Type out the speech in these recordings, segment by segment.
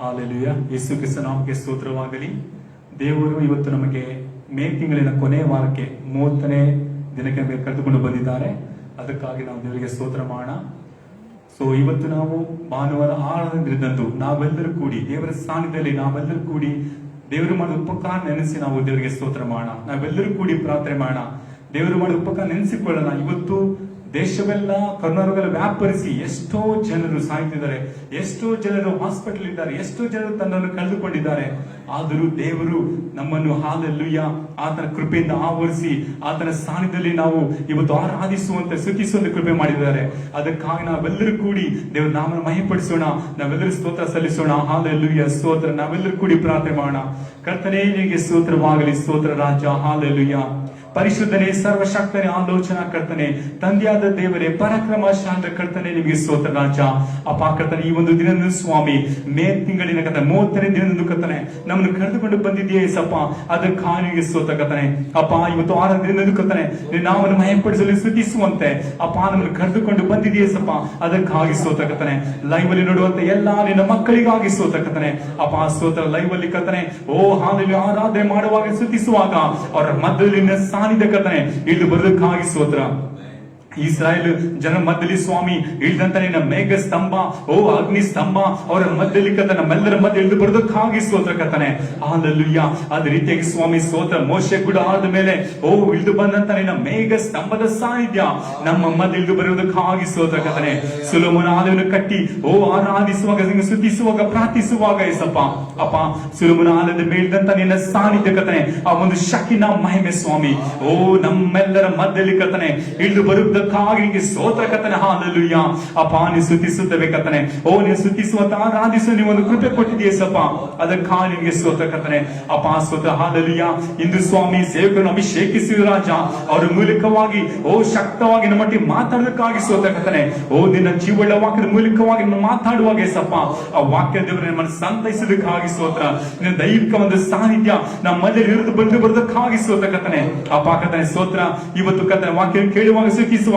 Hallelujah. Yesu Krista ನಾಮಕ್ಕೆ ಸ್ತೋತ್ರವಾಗಲಿ. ದೇವರು ಇವತ್ತು ನಮಗೆ ಮೇ ತಿಂಗಳಿನ ಕೊನೆಯ ವಾರಕ್ಕೆ 30ನೇ ದಿನಕ್ಕೆ ನಮಗೆ ಕರೆದುಕೊಂಡು ಬಂದಿದ್ದಾರೆ. ಅದಕ್ಕಾಗಿ ನಾವು ದೇವರಿಗೆ ಸ್ತೋತ್ರ ಮಾಡೋಣ. ಇವತ್ತು ನಾವು ಭಾನುವಾರ 6ರಂದು ನಾವೆಲ್ಲರೂ ಕೂಡಿ ದೇವರ ಸಾನ್ನಿಧ್ಯದಲ್ಲಿ ನಾವೆಲ್ಲರೂ ಕೂಡಿ ದೇವರು ಮಾಡಿದ ಉಪಕಾರ ನೆನೆಸಿ ನಾವು ದೇವರಿಗೆ ಸ್ತೋತ್ರ ಮಾಡೋಣ. ನಾವೆಲ್ಲರೂ ಕೂಡಿ ಪ್ರಾರ್ಥನೆ ಮಾಡೋಣ. ದೇವರು ಮಾಡಿದ ಉಪಕಾರ ನೆನೆಸಿಕೊಳ್ಳೋಣ. ಇವತ್ತು ದೇಶವೆಲ್ಲ ಕರ್ನಾಟಕದಲ್ಲಿ ವ್ಯಾಪರಿಸಿ ಎಷ್ಟೋ ಜನರು ಸಾಯ್ತಿದ್ದಾರೆ, ಎಷ್ಟೋ ಜನರು ಹಾಸ್ಪಿಟಲ್ ಇದ್ದಾರೆ, ಎಷ್ಟೋ ಜನರು ತನ್ನನ್ನು ಕಳೆದುಕೊಂಡಿದ್ದಾರೆ. ಆದರೂ ದೇವರು ನಮ್ಮನ್ನು ಹಾಲೆಲೂಯಾ ಆತನ ಕೃಪೆಯಿಂದ ಆವರಿಸಿ ಆತನ ಸಾನ್ನಿಧ್ಯದಲ್ಲಿ ನಾವು ಇವತ್ತು ಆರಾಧಿಸುವಂತೆ ಸ್ತುತಿಸುವಂತೆ ಕೃಪೆ ಮಾಡಿದ್ದಾರೆ. ಅದಕ್ಕಾಗಿ ನಾವೆಲ್ಲರೂ ಕೂಡಿ ದೇವರ ನಾಮನ ಮಹಿಮೆಪಡಿಸೋಣ, ನಾವೆಲ್ಲರೂ ಸ್ತೋತ್ರ ಸಲ್ಲಿಸೋಣ. ಹಾಲೆಲೂಯಾ ಸ್ತೋತ್ರ. ನಾವೆಲ್ಲರೂ ಕೂಡಿ ಪ್ರಾರ್ಥನೆ ಮಾಡೋಣ. ಕರ್ತನೇ ನಿನಗೆ ಸ್ತೋತ್ರವಾಗಲಿ. ಸ್ತೋತ್ರ ರಾಜ. ಹಾಲೆಲೂಯಾ. ಪರಿಶುದ್ಧನೇ, ಸರ್ವಶಕ್ತನೇ, ಆಲೋಚನಾ ಕರ್ತನೆ, ತಂದೆಯಾದ ದೇವರೇ, ಪರಾಕ್ರಮ ಶಾಂತ ಕರ್ತನೆ, ನಿಮಗೆ ಸ್ತೋತ್ರ ರಾಜ. ಅಪ್ಪ ಕರ್ತನೆ, ಈ ಒಂದು ದಿನದಂದು ಸ್ವಾಮಿ ಮೇ ತಿಂಗಳಿನ 30ನೇ ದಿನದಂದು ಕರ್ತನೆ ನಮ್ಮನ್ನು ಕರೆದುಕೊಂಡು ಬಂದಿದೆಯೇ ಸಪ್ಪ. ಅದಕ್ಕಾಗಿ ನಿಮಗೆ ಸ್ತೋತ್ರ ಕರ್ತನೆ. ಅಪ್ಪ ಇವತ್ತು 6ನೇ ದಿನದಂದು ಕರ್ತನೆ ನಾವನ್ನು ಮಹಿಮೆಪಡಿಸಲು ಸ್ತುತಿಸುವಂತೆ ಅಪ್ಪ ನಮ್ಮನ್ನು ಕರೆದುಕೊಂಡು ಬಂದಿದೆಯೇ ಸಪ್ಪ. ಅದಕ್ಕಾಗಿ ಸ್ತೋತ್ರ ಕರ್ತನೆ. ಲೈವ್ ಅಲ್ಲಿ ನೋಡುವಂತ ಎಲ್ಲಾ ನಿನ್ನ ಮಕ್ಕಳಿಗಾಗಿ ಸ್ತೋತ್ರ ಕರ್ತನೆ. ಅಪ್ಪ ಸ್ತೋತ್ರ. ಲೈವ್ ಅಲ್ಲಿ ಕರ್ತನೆ ಹಾಲೆಲೂಯಾ ಆರಾಧನೆ ಮಾಡುವಾಗ ಸ್ತುತಿಸುವಾಗ ಅವರ ಮಧ್ಯದಲ್ಲಿ ಸಾನ್ನಿಧ್ಯ ಕರ್ತನೆ ಇಳಿದು ಬರೋದಕ್ಕಾಗಿ ಸ್ತೋತ್ರ. ಇಸ್ರಾಯೇಲ್ ಜನ ಮಧ್ಯದಲ್ಲಿ ಸ್ವಾಮಿ ಇಳಿದಂತ ನಿನ್ನ ಮೇಘ ಸ್ತಂಭ, ಅಗ್ನಿ ಸ್ತಂಭ ಅವರ ಮಧ್ಯದಲ್ಲಿ ಕರ್ತನೆ ನಮ್ಮೆಲ್ಲರ ಮಧ್ಯೆ ಇಳಿದು ಬರೋದಕ್ಕಾಗಿ ಸ್ತೋತ್ರ ಕರ್ತನೆ. ಹಾಲೆಲೂಯಾ. ಅದೇ ರೀತಿಯಾಗಿ ಸ್ವಾಮಿ ಸ್ತೋತ್ರ. ಮೋಶೆ ಕೂಡ ಆದ ಮೇಲೆ ಇಳಿದು ಬಂದಂತ ನಿನ್ನ ಮೇಘ ಸ್ತಂಭದ ಸಾನ್ನಿಧ್ಯ ನಮ್ಮ ಮಧ್ಯೆ ಇಳಿದು ಬರುವುದಕ್ಕಾಗಿ ಸ್ತೋತ್ರ ಕರ್ತನೆ. ಸೊಲೊಮೋನ ಆಲಯವನ್ನು ಕಟ್ಟಿ ಆರಾಧಿಸುವಾಗ, ಸ್ತುತಿಸುವಾಗ, ಪ್ರಾರ್ಥಿಸುವಾಗ ಏಸಪ್ಪ ಅಪ್ಪ ಸೊಲೊಮೋನ ಆಲಯದ ಮೇಲಿದಂತ ನಿನ್ನ ಸಾನ್ನಿಧ್ಯ ಕರ್ತನೆ, ಆ ಒಂದು ಶಕಿನ ಮಹಿಮೆ ಸ್ವಾಮಿ ನಮ್ಮೆಲ್ಲರ ಮಧ್ಯದಲ್ಲಿ ಕರ್ತನೆ ಇಳಿದು ಬರುವುದಕ್ಕಾಗಿ ನಿಮಗೆ ಸ್ತೋತ್ರ ಕರ್ತನೆ. ಹಾಲೆಲೂಯಾ. ಅಪ್ಪ ನೀನು ಸ್ತುತಿಸುತ್ತೇವೆ ಕರ್ತನೆ. ನೀನು ಸ್ತುತಿಸುವಂತ ಆರಾಧಿಸುವ ನೀವು ಒಂದು ಕೃಪೆ ಕೊಟ್ಟಿದೆಯೇ ಸಪ್ಪ. ಅದಕ್ಕಾಗಿ ನಿಮಗೆ ಸ್ತೋತ್ರ ಕರ್ತನೆ. ಅಪ್ಪ ಸ್ತೋತ್ರ. ಹಾಲೆಲೂಯಾ. ಇಂದು ಸ್ವಾಮಿ ಸೇವಕರನ್ನು ಅಭಿಷೇಕಿಸಿದ ರಾಜ, ಅವರ ಮೂಲಕವಾಗಿ ಶಕ್ತವಾಗಿ ನಮ್ಮ ಮಟ್ಟಿ ಮಾತಾಡೋದಕ್ಕಾಗಿ ಸ್ತೋತ್ರ ಕರ್ತನೆ. ನಿನ್ನ ಜೀವಳ ವಾಕ್ಯದ ಮೂಲಕವಾಗಿ ಮಾತಾಡುವಾಗ ಸಪ್ಪ ಆ ವಾಕ್ಯ ದೇವರ ನಮ್ಮನ್ನು ಸಂತೈಸೋದಕ್ಕಾಗಿ ಸ್ತೋತ್ರ. ನಿನ್ನ ದೈವಿಕ ಒಂದು ಸಾನ್ನಿಧ್ಯ ನಮ್ಮ ಮಧ್ಯೆ ಇರುವುದು ಬಂದು ಬರೋದಕ್ಕಾಗಿ ಸ್ತೋತ್ರ ಕರ್ತನೆ. ಅಪ್ಪ ಕರ್ತನೆ ಸ್ತೋತ್ರ. ಇವತ್ತು ಕರ್ತನೆ ವಾಕ್ಯ ಕೇಳುವಾಗ ಸುಖಿಸುವಾಗ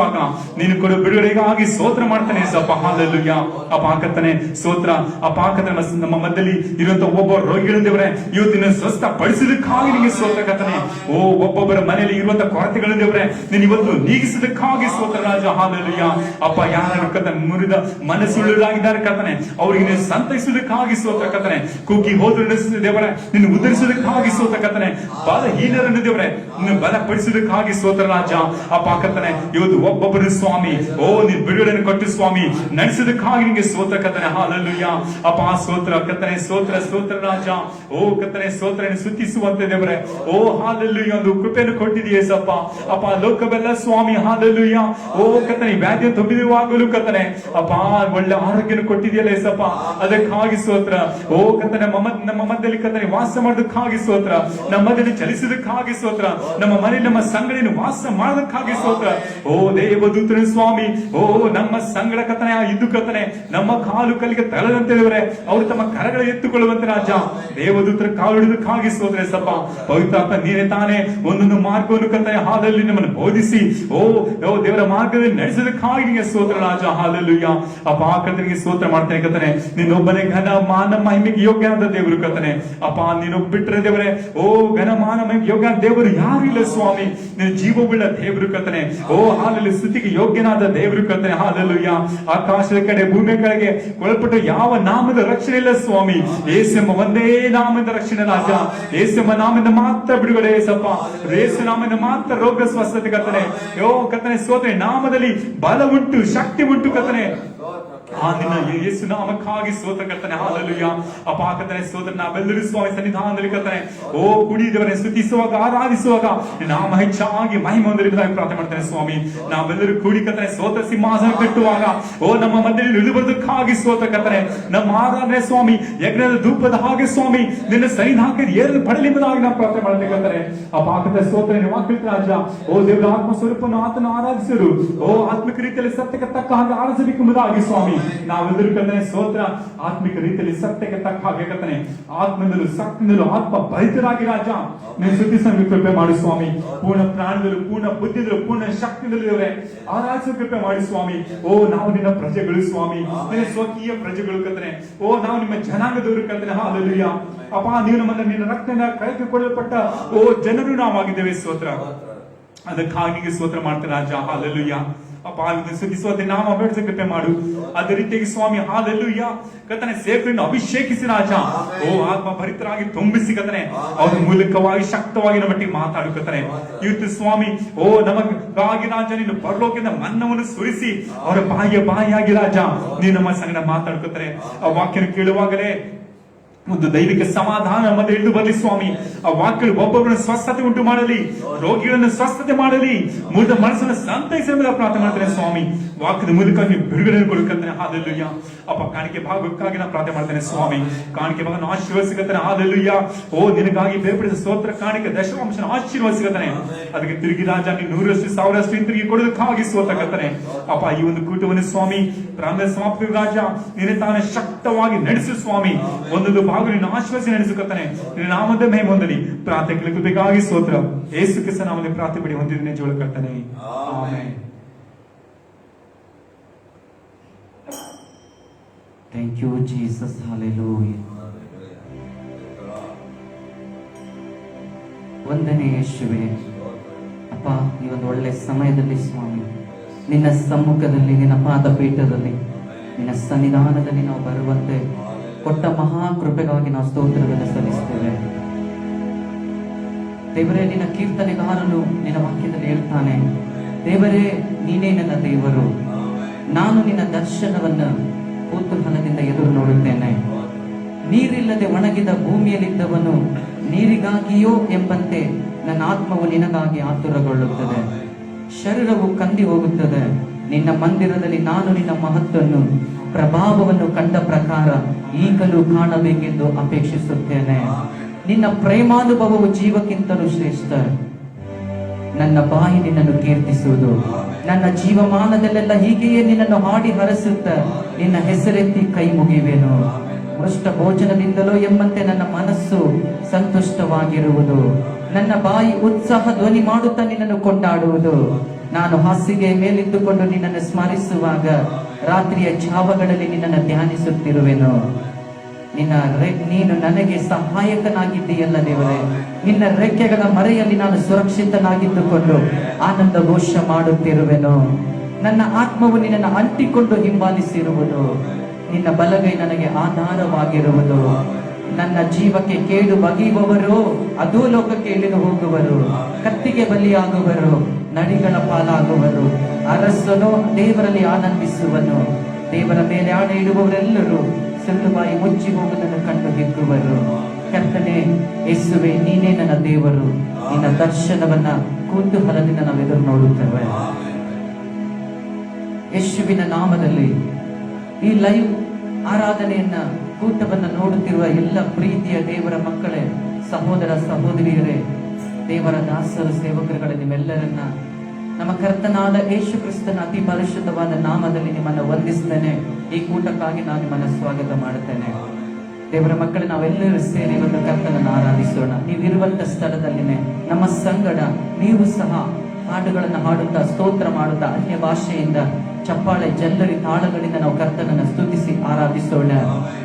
ನೀನು ಕೊಡುವ ಬಿಡುಗಡೆಗಾಗಿ ಸ್ತೋತ್ರ ಮಾಡ್ತಾನೆ ಸಪ್ಪ. ಹಾಲೆಲೂಯಾ. ಅಪ್ಪ ಕರ್ತನೆ ಸ್ತೋತ್ರ. ಅಪ್ಪ ಕರ್ತನೆ ನಮ್ಮ ಮಧ್ಯದಲ್ಲಿ ಇರುವಂತ ಒಬ್ಬ ರೋಗಿಗಳಿದ್ದೇವ್ರೆ ಇವತ್ತಿನ ಸ್ವಸ್ಥ ಪಡಿಸೋದಕ್ಕಾಗಿ ನಿಮಗೆ ಸ್ತೋತ್ರ ಕರ್ತನೆ. ಒಬ್ಬೊಬ್ಬರ ಮನೆಯಲ್ಲಿ ಇರುವಂತ ಕೊರತೆಗಳಿದ್ದೇವ್ರೆ ನೀನು ಇವತ್ತು ನೀಗಿಸೋದಕ್ಕಾಗಿ ಸ್ತೋತ್ರ ರಾಜ. ಹಾಲೆಲೂಯಾ. ಅಪ್ಪ ಯಾರು ಕರ್ತನೆ ಮುರಿದ ಮನಸ್ಸುಳ್ಳಾಗಿದ್ದಾರೆ ಕರ್ತನೆ ಅವರಿಗೆ ನೀನು ಸಂತೈಸೋದಕ್ಕಾಗಿ ಸ್ತೋತ್ರ ಕರ್ತನೆ. ಕುಗ್ಗಿ ಹೋದ್ರು ದೇವರೇ ನಿನ್ನ ಉದ್ಧರಿಸೋದಕ್ಕಾಗಿ ಸ್ತೋತ್ರ ಕರ್ತನೆ. ಬಲಹೀನರನ್ನು ದೇವರೇ ನಿನ್ನ ಬಲಪಡಿಸೋದಕ್ಕಾಗಿ ಸ್ತೋತ್ರ ರಾಜ. ಅಪ್ಪ ಕರ್ತನೆ ಇವತ್ತು ಒಬ್ಬೊಬ್ಬರು ಸ್ವಾಮಿ ನೀನು ಬಿಡುಗಡೆಯನ್ನು ಕೊಟ್ಟು ಸ್ವಾಮಿ ನಡೆಸೋದಕ್ಕಾಗಿ ನಿಮಗೆ ಸ್ತೋತ್ರ ಕರ್ತನೆ. ಹಾಲೆಲೂಯಾ. ಅಪ್ಪ ಸ್ತೋತ್ರ ಕರ್ತನೆ. ಸ್ತೋತ್ರ ಸ್ತೋತ್ರ ರಾಜ. ಕರ್ತನೆ ಸ್ತೋತ್ರ ಸ್ತುತಿಸುವಂತೆ ದೇವರೇ ಹಾಲೆಲೂಯಾ ಒಂದು ಕೃಪೆಯನ್ನು ಕೊಟ್ಟಿದೆಯೇ ಸಪ್ಪ. ಅಪ್ಪ ಲೋಕವೆಲ್ಲ ಸ್ವಾಮಿ ಹಾಲೆಲೂಯಾ ಕರ್ತನೆ ವ್ಯಾಧಿಯ ತುಂಬಿರುವಾಗಲೂ ಕರ್ತನೆ ಅಪ್ಪ ಒಳ್ಳೆ ಆರೋಗ್ಯವನ್ನು ಕೊಟ್ಟಿದೆಯಲ್ಲ ಸಪ್ಪ. ಅದಕ್ಕಾಗಿ ಸ್ತೋತ್ರ. ಕರ್ತನೆ ನಮ್ಮ ಮಧ್ಯದಲ್ಲಿ ಕರ್ತನೆ ವಾಸ ಮಾಡೋದಕ್ಕಾಗಿ ಸ್ತೋತ್ರ. ನಮ್ಮ ಮಧ್ಯದಲ್ಲಿ ಚಲಿಸೋದಕ್ಕಾಗಿ ಸ್ತೋತ್ರ. ನಮ್ಮ ಮನೆ ನಮ್ಮ ಸಂಗಡಿಯನ್ನು ವಾಸ ಮಾಡೋದಕ್ಕಾಗಿ ಸ್ತೋತ್ರ. ದೇವದೂತನ ಸ್ವಾಮಿ ನಮ್ಮ ಸಂಗಡ ಕರ್ತನೆ ಇದ್ದು ಕರ್ತನೆ ನಮ್ಮ ಕಾಲು ಕಲ್ಲಿಗೆ ತಗಲದಂತೆ ದೇವರೇ ಅವರು ತಮ್ಮ ಕರಗಳ ಎತ್ತುಕೊಳ್ಳುವಂತೆ ರಾಜ. ದೇವದೂತರ ಕಾಲು ಹಿಡಿದಕ್ಕಾಗಿ ಸ್ತೋತ್ರ ಸಪ್ಪ. ಪವಿತ್ರಾತ್ಮ ನೀನೇ ತಾನೇ ಒಂದೊಂದು ಮಾರ್ಗವನ್ನು ಕರ್ತನೆ ಹಾದಲ್ಲಿ ನಮ್ಮನ್ನು ಬೋಧಿಸಿ ದೇವರ ಮಾರ್ಗದಲ್ಲಿ ನಡೆಸೋದಕ್ಕಾಗಿ ನಿಮಗೆ ಸ್ತೋತ್ರ ರಾಜ. ಹಾಲೆಲೂಯಾ. ಅಪ್ಪ ಕರ್ತನಿಗೆ ಸ್ತೋತ್ರ ಮಾಡ್ತೇನೆ ಕರ್ತನೆ. ನೀನೊಬ್ಬನೇ ಘನ ಮಾನ ಮಹಿಮೆಗೆ ಯೋಗ್ಯನಾದ ದೇವರು ಕರ್ತನೆ. ಅಪ್ಪ ನೀನೊಬ್ಬ ಬಿಟ್ಟರೆ ದೇವರೇ ಘನ ಮಾನ ಮಹಿಮೆಗೆ ಯೋಗ್ಯ ದೇವರು ಯಾರು ಇಲ್ಲ ಸ್ವಾಮಿ. ನೀನು ಜೀವವುಳ್ಳ ದೇವರು ಕರ್ತನೆ. ಹಾಲೆಲೂಯಾ ಸ್ತುತಿಗೆ ಯೋಗ್ಯನಾದ ದೇವರು ಕರ್ತನೆ. ಹಾಲೆಲೂಯಾ. ಆಕಾಶದ ಕಡೆ ಭೂಮಿಯ ಕೆಳಗೆ ಕೊಳಪಟ್ಟ ಯಾವ ನಾಮದ ರಕ್ಷಣೆ ಇಲ್ಲ ಸ್ವಾಮಿ. ಯೇಸೆಂಬ ಒಂದೇ ನಾಮದ ರಕ್ಷಣೆ ರಾಜ. ಯೇಸೆಂಬ ನಾಮದಿಂದ ಮಾತ್ರ ಬಿಡುಗಡೆ ಸಪ್ಪ. ಯೇಸು ನಾಮದಿಂದ ಮಾತ್ರ ರೋಗ ಸ್ವಸ್ಥತೆ ಕರ್ತನೆ. ಕರ್ತನೆ ಸ್ತೋತ್ರ. ನಾಮದಲ್ಲಿ ಬಲ ಉಂಟು, ಶಕ್ತಿ ಉಂಟು ಕರ್ತನೆ. ನಿನ್ನ ಯೇಸು ನಾಮಕ್ಕಾಗಿ ಸ್ತೋತ್ರ ಕರ್ತನೆ. ಹಾಲೆಲೂಯಾ. ಅಪ್ಪ ಕರ್ತನೆ ಸ್ತೋತ್ರ. ನಾವೆಲ್ಲರೂ ಸ್ವಾಮಿ ಸನ್ನಿಧಾನದಲ್ಲಿ ಕರ್ತನೆ ಕುಡಿದವರೇ ಸ್ತುತಿಸುವಾಗ ಆರಾಧಿಸುವಾಗ ನಾಮ ಹೆಚ್ಚಾಗಿ ಮಹಿಮೆ ಹೊಂದಲಿದ್ದಾಗಿ ಪ್ರಾರ್ಥನೆ ಮಾಡ್ತೇನೆ ಸ್ವಾಮಿ. ನಾವೆಲ್ಲರೂ ಕೂಡಿ ಕರ್ತನೆ ಸ್ತೋತ್ರ ಸಿಂಹಾಸನ ಕಟ್ಟುವಾಗ ನಮ್ಮ ಮಧ್ಯದಲ್ಲಿ ಇಳಿದು ಬರೋದಕ್ಕಾಗಿ ಸ್ತೋತ್ರ ಕರ್ತನೆ. ನಮ್ಮ ಆರಾಧನೆ ಸ್ವಾಮಿ ಯಜ್ಞದ ಧೂಪದ ಹಾಗೆ ಸ್ವಾಮಿ ನಿನ್ನ ಸನ್ನಿಧಾನಕ್ಕೆ ಏರಲು ಪಡಲಿಂಬುದಾಗಿ ನಾವು ಪ್ರಾರ್ಥನೆ ಮಾಡಬೇಕಂತಾರೆ. ಅಪ್ಪ ಕರ್ತನೆ ಸ್ತೋತ್ರ. ವಾಕ್ಯ ರಾಜ ದೇವರ ಆತ್ಮ ಸ್ವರೂಪವನ್ನು ಆತನ ಆರಾಧಿಸರು ಆತ್ಮಿಕ ರೀತಿಯಲ್ಲಿ ಸತ್ಯಕ್ಕೆ ತಕ್ಕ ಹಾಗೆ ಆರಾಧಿಸಬೇಕೆಂಬುದಾಗಿ ಸ್ವಾಮಿ ನಾವೆಲ್ಲರೂ ಕರ್ತನೆ ಸ್ತೋತ್ರ. ಆತ್ಮಿಕ ರೀತಿಯಲ್ಲಿ ಸತ್ಯಕ್ಕೆ ತಕ್ಕ ಹಾಗೆ ಕರ್ತನೆ ಆತ್ಮದಲ್ಲೂ ಸತ್ಯದಲ್ಲೂ ಆತ್ಮ ಭರಿತರಾಗಿ ರಾಜ ನೀನು ಸ್ತುತಿಸಲು ಕೃಪೆ ಮಾಡು ಮಾಡು ಸ್ವಾಮಿ. ಪೂರ್ಣ ಪ್ರಾಣದಲ್ಲೂ, ಪೂರ್ಣ ಬುದ್ಧಿದಲ್ಲೂ, ಪೂರ್ಣ ಶಕ್ತಿದಲ್ಲೂ ದೇವರೇ ಆರಾಧಿಸೋ ಕೃಪೆ ಮಾಡಿ ಸ್ವಾಮಿ. ಓ ನಾವು ನಿನ್ನ ಪ್ರಜೆಗಳು ಸ್ವಾಮಿ, ನಿನ್ನ ಸ್ವಕೀಯ ಪ್ರಜೆಗಳು ಕರ್ತನೆ. ಓ ನಾವು ನಿಮ್ಮ ಜನಾಂಗದವರು ಕರ್ತನೆ. ಹಾಲೆಲೂಯಾ ಅಪ್ಪ, ನೀವು ನಮ್ಮನ್ನ ನಿನ್ನ ರಕ್ತದಿಂದ ಕೈಗೊಳ್ಳಲ್ಪಟ್ಟ ಓ ಜನರು ನಾವಾಗಿದ್ದೇವೆ. ಸ್ತೋತ್ರ. ಅದಕ್ಕಾಗಿ ಸ್ತೋತ್ರ ಮಾಡ್ತೇನೆ ರಾಜ. ಹಾಲೆಲೂಯಾ ಅಪ್ಪ, ಸುಖಿಸುವಂತೆ ನಾವು ಅಭಿವೃದ್ಧಿ ಕೃಪೆ ಮಾಡು. ಅದೇ ರೀತಿಯಾಗಿ ಸ್ವಾಮಿ ಹಾಲೆಲೂಯಾ ಕರ್ತನೆ ಸೇವಕರನ್ನು ಅಭಿಷೇಕಿಸಿ ರಾಜ. ಓ ಆತ್ಮ ಭರಿತರಾಗಿ ತುಂಬಿಸಿ ಕರ್ತನೆ ಅವ್ರ ಮೂಲಕವಾಗಿ ಶಕ್ತವಾಗಿ ನಮ್ಮೊಟ್ಟಿಗೆ ಮಾತಾಡು ಕರ್ತನೆ. ಇವತ್ತು ಸ್ವಾಮಿ ಓ ನಮಗಾಗಿ ರಾಜ ನೀನು ಪರಲೋಕದಿಂದ ಮನ್ನವನ್ನು ಸುರಿಸಿ ಅವರ ಬಾಯಿಯಾಗಿ ರಾಜ ನೀನು ನಮ್ಮ ಸಂಗಡ ಮಾತಾಡ್ಕೊತಾರೆ. ಆ ವಾಕ್ಯನ ಕೇಳುವಾಗಲೇ ಒಂದು ದೈವಿಕ ಸಮಾಧಾನ ಮತ್ತೆ ಇಳಿದು ಬರಲಿ ಸ್ವಾಮಿ. ಆ ವಾಕ್ಯಗಳು ಒಬ್ಬೊಬ್ಬರನ್ನು ಸ್ವಸ್ಥತೆ ಉಂಟು ಮಾಡಲಿ, ರೋಗಿಗಳನ್ನು ಸ್ವಸ್ಥತೆ ಮಾಡಲಿ, ಮುರಿದ ಮನಸ್ಸನ್ನು ಸಂತೈಸಲು ಪ್ರಾರ್ಥನೆ ಮಾಡ್ತೇನೆ ಸ್ವಾಮಿ. ವಾಕ್ಯದ ಮೂಲಕ ನೀವು ಬಿಡುಗಡೆ ಕೊಡುತ್ತೇನೆ. ಹಾಲೆಲೂಯಾ ಅಪ್ಪ, ಕಾಣಿಕೆ ಭಾಗಕ್ಕಾಗಿ ನಾನು ಪ್ರಾರ್ಥನೆ ಮಾಡ್ತೇನೆ ಸ್ವಾಮಿ. ಕಾಣಿಕೆ ಭಾಗನ ಆಶೀರ್ವದಿಸುತ್ತೇನೆ. ಹಾಲೆಲೂಯಾ ಓ ನಿನಗಾಗಿ ಬೇರ್ಪಡಿಸಿದ ಸ್ತೋತ್ರ ಕಾಣಿಕೆ ದಶಮಾಂಶನ ಆಶೀರ್ವದಿಸುತ್ತೇನೆ. ಅದಕ್ಕೆ ತಿರುಗಿ ರಾಜ ನೀನು 100ರಷ್ಟು 1000ರಷ್ಟು ತಿರುಗಿ ಕೊಡೋದಕ್ಕಾಗಿ ಸ್ತೋತ್ರಕರ್ತನೆ. ಅಪ್ಪ, ಈ ಒಂದು ಕೂಟವನ್ನು ಸ್ವಾಮಿ ಪ್ರಾರಂಭ ಸಮಾಪ್ತಿ ರಾಜ ನೀನೇ ತಾನೇ ಶಕ್ತವಾಗಿ ನಡೆಸು ಸ್ವಾಮಿ. ಒಂದೊಂದು ಭಾಗ ನೀನು ಆಶ್ವಾಸಿ ನಡೆಸುತ್ತಾನೆ. ನಿನ್ನ ನಾಮದ ಮಹಿಮೆ ಹೊಂದಲಿ. ಪ್ರಾರ್ಥನೆ ಕೃಪೆಗಾಗಿ ಸ್ತೋತ್ರ. ಯೇಸು ಕ್ರಿಸ್ತನ ನಾಮದಲ್ಲಿ ಪ್ರಾರ್ಥನೆ ಪಡಿ ಹೊಂದಿದ್ದೇನೆ ಜೋಳ ಕರ್ತನೆ. Amen. Thank you Jesus. Hallelujah. ವಂದನೆ ಯೇಸುವೇ. ಅಪ್ಪ, ಈ ಒಂದು ಒಳ್ಳೆ ಸಮಯದಲ್ಲಿ ಸ್ವಾಮಿ ನಿನ್ನ ಸಮ್ಮುಖದಲ್ಲಿ, ನಿನ್ನ ಪಾದ ಪೀಠದಲ್ಲಿ, ನಿನ್ನ ಸನ್ನಿಧಾನದಲ್ಲಿ ನಾವು ಬರುವಂತೆ ಕೊಟ್ಟ ಮಹಾ ಕೃಪೆಗಾಗಿ ನಾವು ಸ್ತೋತ್ರವನ್ನು ಸಲ್ಲಿಸ್ತೇವೆ ದೇವರೇ. ನಿನ್ನ ಕೀರ್ತನೆಗಾರನು ನಿನ್ನ ವಾಕ್ಯದಲ್ಲಿ ಹೇಳ್ತಾನೆ, ದೇವರೇ ನೀನೇ ನನ್ನ ದೇವರು, ನಾನು ನಿನ್ನ ದರ್ಶನವನ್ನು ಕುತೂಹಲದಿಂದ ಎದುರು ನೋಡುತ್ತೇನೆ. ನೀರಿಲ್ಲದೆ ಒಣಗಿದ ಭೂಮಿಯಲ್ಲಿದ್ದವನು ನೀರಿಗಾಗಿಯೋ ಎಂಬಂತೆ ನನ್ನ ಆತ್ಮವು ನಿನಗಾಗಿ ಆತುರಗೊಳ್ಳುತ್ತದೆ. ಶರೀರವು ಕಂದಿ ಹೋಗುತ್ತದೆ. ನಿನ್ನ ಮಂದಿರದಲ್ಲಿ ನಾನು ನಿನ್ನ ಮಹತ್ವವನ್ನು ಪ್ರಭಾವವನ್ನು ಕಂಡ ಪ್ರಕಾರ ಈಗಲೂ ಕಾಣಬೇಕೆಂದು ಅಪೇಕ್ಷಿಸುತ್ತೇನೆ. ನಿನ್ನ ಪ್ರೇಮಾನುಭವವು ಜೀವಕ್ಕಿಂತಲೂ ಶ್ರೇಷ್ಠ. ನನ್ನ ಬಾಯಿ ನಿನ್ನನ್ನು ಕೀರ್ತಿಸುವುದು. ನನ್ನ ಜೀವಮಾನದಲ್ಲೆಲ್ಲ ಹೀಗೆಯೇ ನಿನ್ನನ್ನು ಹಾಡಿ ಹರಸುತ್ತ ನಿನ್ನ ಹೆಸರೆತ್ತಿ ಕೈ ಮುಗಿಯುವೆನು. ಮೃಷ್ಟ ಭೋಜನದಿಂದಲೋ ಎಂಬಂತೆ ನನ್ನ ಮನಸ್ಸು ಸಂತುಷ್ಟವಾಗಿರುವುದು. ನನ್ನ ಬಾಯಿ ಉತ್ಸಾಹ ಧ್ವನಿ ಮಾಡುತ್ತಾ ನಿನ್ನನ್ನು ಕೊಂಡಾಡುವುದು. ನಾನು ಹಾಸಿಗೆ ಮೇಲಿದ್ದುಕೊಂಡು ನಿನ್ನನ್ನು ಸ್ಮರಿಸುವಾಗ ರಾತ್ರಿಯ ಛಾವಗಳಲ್ಲಿ ನಿನ್ನನ್ನು ಧ್ಯಾನಿಸುತ್ತಿರುವೆನು. ನೀನು ನನಗೆ ಸಹಾಯಕನಾಗಿದ್ದೀಯಲ್ಲ ದೇವರೇ. ನಿನ್ನ ರೆಕ್ಕೆಗಳ ಮರೆಯಲ್ಲಿ ನಾನು ಸುರಕ್ಷಿತನಾಗಿದ್ದುಕೊಂಡು ಆನಂದ ಘೋಷ ಮಾಡುತ್ತಿರುವೆನು. ನನ್ನ ಆತ್ಮವು ನಿನ್ನನ್ನು ಅಂಟಿಕೊಂಡು ಹಿಂಬಾಲಿಸಿರುವುದು. ನಿನ್ನ ಬಲಗೈ ನನಗೆ ಆಧಾರವಾಗಿರುವುದು. ನನ್ನ ಜೀವಕ್ಕೆ ಕೇಡು ಬಗೆಯುವವರು ಅಧೋ ಲೋಕಕ್ಕೆ ಇಳಿದು ಹೋಗುವರು. ಕತ್ತಿಗೆ ಬಲಿಯಾಗುವರು, ನಡಿಗಳ ಪಾಲಾಗುವರು. ಅರಸನು ದೇವರಲ್ಲಿ ಆನಂದಿಸುವನು. ದೇವರ ಮೇಲೆ ಆಣೆ ಇಡುವವರೆಲ್ಲರೂ ಸುಳ್ಳುಬಾಯಿ ಮುಚ್ಚಿ ಹೋಗುವುದನ್ನು ಕಂಡು ಹಿಗ್ಗುವರು. ಕರ್ತನೇ ಯೇಸುವೆ, ನೀನೇ ನನ್ನ ದೇವರು. ನಿನ್ನ ದರ್ಶನವನ್ನ ಕುತೂಹಲದಿಂದ ನಾವು ಎದುರು ನೋಡುತ್ತೇವೆ. ಯೇಸುವಿನ ನಾಮದಲ್ಲಿ ಈ ಲೈವ್ ಆರಾಧನೆಯನ್ನ ಕೂಟವನ್ನ ನೋಡುತ್ತಿರುವ ಎಲ್ಲ ಪ್ರೀತಿಯ ದೇವರ ಮಕ್ಕಳೇ, ಸಹೋದರ ಸಹೋದರಿಯರೇ, ದೇವರ ದಾಸರು ಸೇವಕರುಗಳ ನಿಮ್ಮೆಲ್ಲರನ್ನ ನಮ್ಮ ಕರ್ತನಾದ ಯೇಸು ಕ್ರಿಸ್ತನ ಅತಿ ಪರಿಶುದ್ಧವಾದ ನಾಮದಲ್ಲಿ ನಿಮ್ಮನ್ನು ವಂದಿಸ್ತೇನೆ. ಈ ಕೂಟಕ್ಕಾಗಿ ನಾನು ನಿಮ್ಮನ್ನು ಸ್ವಾಗತ ಮಾಡುತ್ತೇನೆ. ದೇವರ ಮಕ್ಕಳೇ, ನಾವೆಲ್ಲರೂ ಸೇರಿ ಒಂದು ಕರ್ತನನ್ನು ಆರಾಧಿಸೋಣ. ನೀವಿರುವಂತ ಸ್ಥಳದಲ್ಲಿನೇ ನಮ್ಮ ಸಂಗಡ ನೀವು ಸಹ ಹಾಡುಗಳನ್ನು ಹಾಡುತ್ತಾ ಸ್ತೋತ್ರ ಮಾಡುತ್ತಾ ಅನ್ಯ ಭಾಷೆಯಿಂದ ಚಪ್ಪಾಳೆ ಜಲ್ಲರಿ ತಾಳಗಳಿಂದ ನಾವು ಕರ್ತನನ್ನು ಸ್ತುತಿಸಿ ಆರಾಧಿಸೋಣ.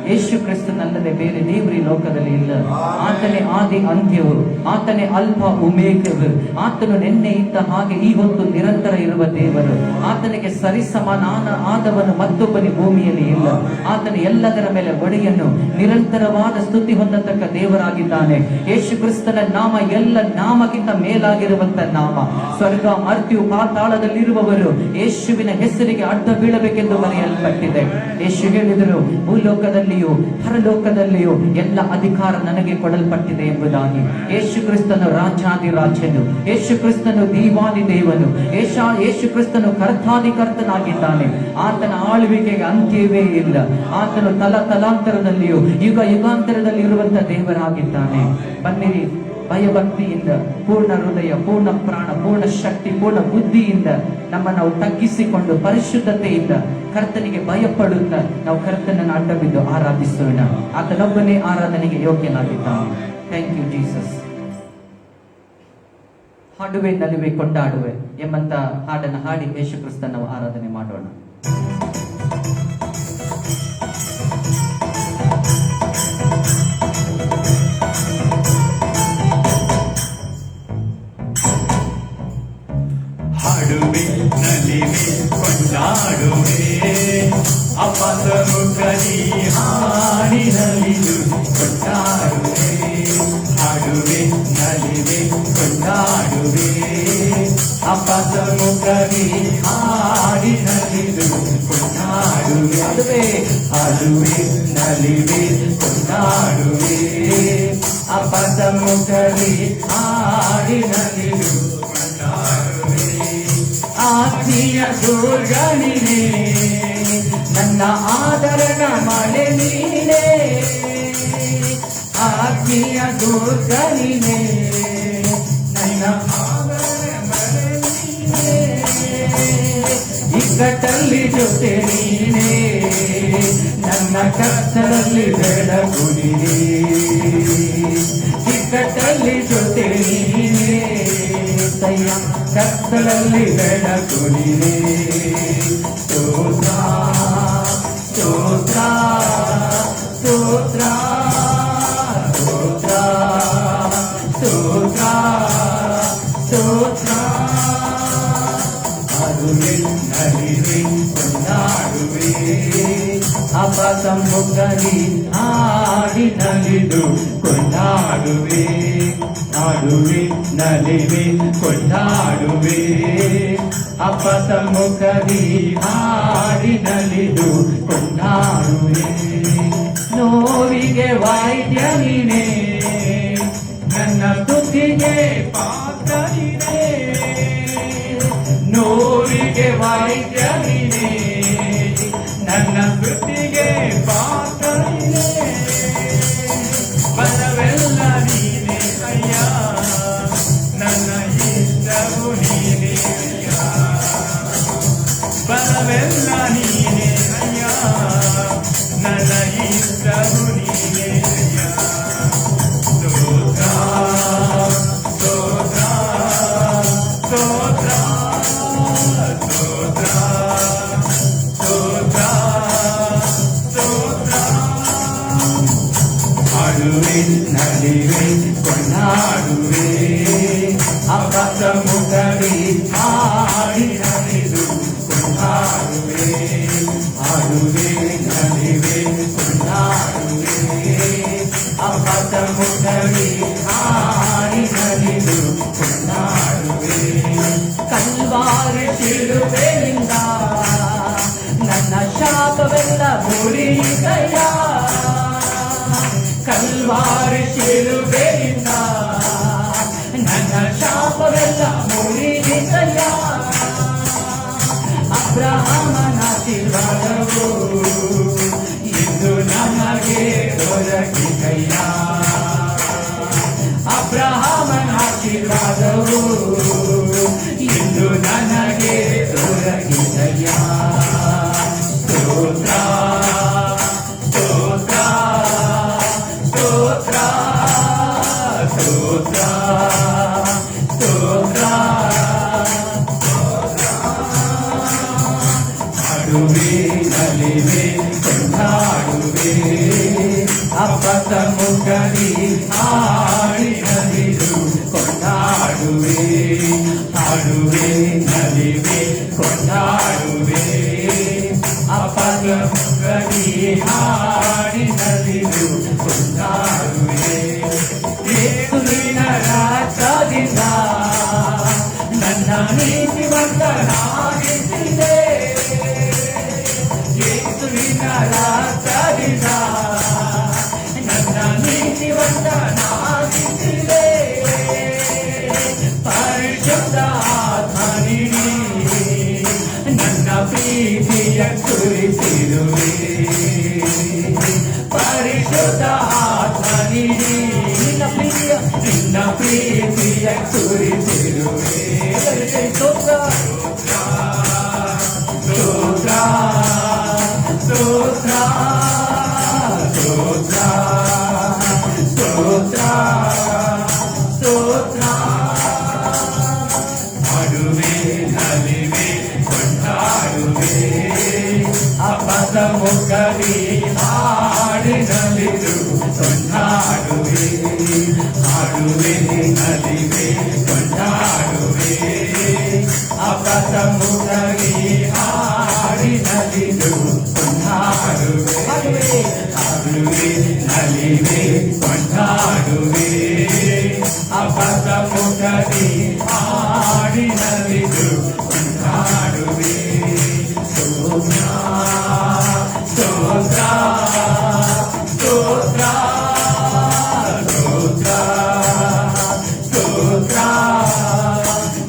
ಯೇಸು ಕ್ರಿಸ್ತನಲ್ಲದೆ ಬೇರೆ ದೇವರು ಈ ಲೋಕದಲ್ಲಿ ಇಲ್ಲ. ಆತನೇ ಆದಿ ಅಂತ್ಯವು, ಆತನೇ ಅಲ್ಪ ಉಮೇಕವು. ಆತನು ನಿನ್ನೆ ಇದ್ದ ಹಾಗೆ ಈ ಹೊತ್ತು ನಿರಂತರ ಇರುವ ದೇವರು. ಆತನಿಗೆ ಸರಿಸಮಾನ ಆದವನು ಮತ್ತೊಬ್ಬನಿ ಭೂಮಿಯಲ್ಲಿ ಇಲ್ಲ. ಆತನು ಎಲ್ಲದರ ಮೇಲೆ ಒಡೆಯನ್ನು ನಿರಂತರವಾದ ಸ್ತುತಿ ಹೊಂದತಕ್ಕ ದೇವರಾಗಿದ್ದಾನೆ. ಯೇಸು ಕ್ರಿಸ್ತನ ನಾಮ ಎಲ್ಲ ನಾಮಕ್ಕಿಂತ ಮೇಲಾಗಿರುವಂತ ನಾಮ. ಸ್ವರ್ಗ ಮರ್ತ್ಯು ಪಾತಾಳದಲ್ಲಿರುವವರು ಯೇಸುವಿನ ಹೆಸರಿಗೆ ಅಡ್ಡ ಬೀಳಬೇಕೆಂದು ಬರೆಯಲ್ಪಟ್ಟಿದೆ. ಯೇಸು ಹೇಳಿದರು, ಭೂಲೋಕದಲ್ಲಿಯೂ ಪರಲೋಕದಲ್ಲಿಯೂ ಎಲ್ಲ ಅಧಿಕಾರ ನನಗೆ ಕೊಡಲ್ಪಟ್ಟಿದೆ ಎಂಬುದಾಗಿ. ಯೇಸು ಕ್ರಿಸ್ತನು ರಾಜಾದಿರಾಜನು, ಯೇಸು ಕ್ರಿಸ್ತನು ದೇವಾದಿ ದೇವನು, ಯೇಸು ಕ್ರಿಸ್ತನು ಕರ್ತಾದಿಕರ್ತನಾಗಿದ್ದಾನೆ. ಆತನ ಆಳ್ವಿಕೆಗೆ ಅಂತ್ಯವೇ ಇಲ್ಲ. ಆತನು ತಲಾಂತರದಲ್ಲಿಯೂ ಯುಗ ಯುಗಾಂತರದಲ್ಲಿ ಇರುವಂತ ದೇವರಾಗಿದ್ದಾನೆ. ಬನ್ನಿರಿ, ಭಯಭಕ್ತಿಯಿಂದ, ಪೂರ್ಣ ಹೃದಯ, ಪೂರ್ಣ ಪ್ರಾಣ, ಪೂರ್ಣ ಶಕ್ತಿ, ಪೂರ್ಣ ಬುದ್ಧಿಯಿಂದ ನಾವು ತಗ್ಗಿಸಿಕೊಂಡು ಪರಿಶುದ್ಧತೆಯಿಂದ ಕರ್ತನಿಗೆ ಭಯಪಡುತ್ತಾ ನಾವು ಕರ್ತನನ್ನು ಅಡ್ಡ ಬಿದ್ದು ಆರಾಧಿಸೋಣ. ಆತನೊಬ್ಬನೇ ಆರಾಧನೆಗೆ ಯೋಗ್ಯನಾಗಿದ್ದಾನೆ. Thank you Jesus. ಹಾಡುವೆ ನಲಿವೆ ಕೊಂಡಾಡುವೆ ಎಂಬಂತ ಹಾಡನ್ನು ಹಾಡಿ ಯೇಸು ಕ್ರಿಸ್ತನ ನಾವು ಆರಾಧನೆ ಮಾಡೋಣ. ಹಾಡುವೆ ನಲಿವೆ ಕೊಂಡಾಡುವೆ ಅಪಸಮುಖದಿ ಹಾಡಿನಲಿದು ಕೊಂಡಾಡುವೆ. ಹಾಡುವೆ ನಲಿವೆ ಕೊಂಡಾಡುವೆ ಅಪಸಮುಖದಿ ಹಾಡಿನಲಿದು ಕೊಂಡಾಡುವೆ. ಹಾಡುವೆ ನಲಿವೆ ಕೊಂಡಾಡುವೆ ಅಪಸಮುಖದಿ ಹಾಡಿನಲಿದು ಆತ್ಮೀಯ ದುರ್ಗನಿನೇ ನನ್ನ ಆದರಣ ಮಳೆ ನೀನೇ. ಆತ್ಮೀಯ ದುರ್ಗನಿನೇ ನನ್ನ ಆದರಣ ಮಳೆ ನೀನೇ. ಇಕ್ಕಟ್ಟಲ್ಲಿ ಜೊತೆ ನೀನೇ ನನ್ನ ಕತ್ತಲಲ್ಲಿ ಬೆಳಕು ನೀನೇ. ಇಕ್ಕಟ್ಟಲ್ಲಿ ಜೊತೆ ನೀನೇ ದಯ್ಯ ಕತ್ತಲಲ್ಲಿ ಬೆಳಕು ನೀನೇ. ಸ್ತೋತ್ರ ಸ್ತೋತ್ರ ಸ್ತೋತ್ರ ಸ್ತೋತ್ರ ಸ್ತೋತ್ರ ಸ್ತೋತ್ರ. ಹಾಡುವೆ ನಲಿವೆ ಕೊಂಡಾಡುವೆ ಅಪಸಮುಖದಿ ಹಾಡಿನಲಿದು ಕೊಂಡಾಡುವೆ. ಹಾಡುವೆ ನಲಿವೆ ಕೊಂಡಾಡುವೆ ಅಪಸಮುಖದಿ ಹಾಡಿನಲಿದು ಕೊಂಡಾಡುವೆ. ನೋವಿಗೆ ವಾದ್ಯ ನೀನೇ ನನ್ನ ಸ್ತುತಿಗೆ ಪಾತ್ರ ನೀನೇ. ನೋವಿಗೆ ವಾದ್ಯ ನೀನೇ ನನ್ನ ಸ್ತುತಿಗೆ ಪಾತ್ರ ನೀನೇ. ಬಲವೆಲ್ಲ ನೀನೇ ಅಯ್ಯ ನನ್ನ ಇಷ್ಟವು ನೀನೇ ಅಯ್ಯ. ಬಲವೆಲ್ಲ ನೀನೇ ಅಯ್ಯ ನನ್ನ ಇಷ್ಟವು ನೀನೇ ಅಯ್ಯ. ಸ್ತೋತ್ರ ಸ್ತೋತ್ರ ಸ್ತೋತ್ರ ಸ್ತೋತ್ರ ಸ್ತೋತ್ರ ಸ್ತೋತ್ರ. ಹಾಡುವೆ ನಲಿವೆ ಕೊಂಡಾಡುವೆ ಅಪಸಮುಖದಿ ಹಾಡಿನಲಿದು ಕೊಂಡಾಡುವೆ. ಹಾಡುವೆ ನಲಿವೆ ಕೊಂಡಾಡುವೆ ಅಪಸಮುಖದಿ ಹಾಡಿನಲಿದು ಕೊಂಡಾಡುವೆ. ಕಲ್ವಾರಿ ಶಿಲುಬೆಯಿಂದ ನನ್ನ ಶಾಪವೆಲ್ಲ ಮುರಿದಯ್ಯ. ಕಲ್ವಾರಿ ಶಿಲುಬೆಯಿಂದ ನನ್ನ ಶಾಪವೆಲ್ಲ ಮುರಿದಯ್ಯ. ಅಬ್ರಹಾಮನ ಆಶೀರ್ವಾದವು ಇಂದು ನಮಗೆ ದೊರಕಿದಯ್ಯ. ಅಬ್ರಹಾಮನ ಆಶೀರ್ವಾದವು ಇಂದು ನನಗೆ ದೊರಕಿದಯ್ಯ. ಸ್ತೋತ್ರ ಸ್ತೋತ್ರ ಸ್ತೋತ್ರ ಸ್ತೋತ್ರ ಸ್ತೋತ್ರ. ಹಾಡುವೆ ನಲಿವೆ ಕೊಂಡಾಡುವೆ ಅಪಸಮುಖದಿ ಹಾಡಿನಲಿದು ಕೊಂಡಾಡುವೆ. ಹಾಡುವೆ ನಲಿವೆ ಕೊಂಡಾಡುವೆ ಅಪಸಮುಖದಿ ಹಾಡಿನಲಿದು ಕೊಂಡಾಡುವೆ. ಯೇಸುವಿನ ರಕ್ತದಿಂದ ನನ್ನ ನೀತಿವಂತನಾಗಿಸಿದೆ. ಯೇಸುವಿನ ರಕ್ತದಿಂದ ನನ್ನ ನೀತಿವಂತನಾಗಿಸಿದೆ. ಪರಿಶುದ್ಧ ಆತ್ಮ ನೀಡಿ ನನ್ನ ಪ್ರೀತಿಯ ಸುರಿಸಿರುವೆ. ಪರಿಶುದ್ಧ ಆತ್ಮ ನೀಡಿ ನಿನ್ನ ಪ್ರೀತಿಯ ಸುರಿಸಿರುವೆ. ಸ್ತೋತ್ರ ಸ್ತೋತ್ರ ಸ್ತೋತ್ರ ಸ್ತೋತ್ರ ಸ್ತೋತ್ರ ಸ್ತೋತ್ರ. ಸಮ್ಮುಖದಿ ಹಾಡಿನಲಿದು ಕೊಂಡಾಡುವೆ ಹಾಡುವೆ ನಲಿವೆ ಕೊಂಡಾಡುವೆ ಅಪ್ಪ ಸಮ್ಮುಖದಿ ಹಾಡಿನಲಿದು ಕೊಂಡಾಡುವೆ ಹಾಡುವೆ ನಲಿವೆ ಕೊಂಡಾಡುವೆ ಅಪ್ಪ ಸಮ್ಮುಖದಿ ಹಾಡಿನಲಿದು ಕೊಂಡಾಡುವೆ ಸ್ತೋತ್ರ ಸ್ತೋತ್ರ ಸ್ತೋತ್ರ ಸ್ತೋತ್ರ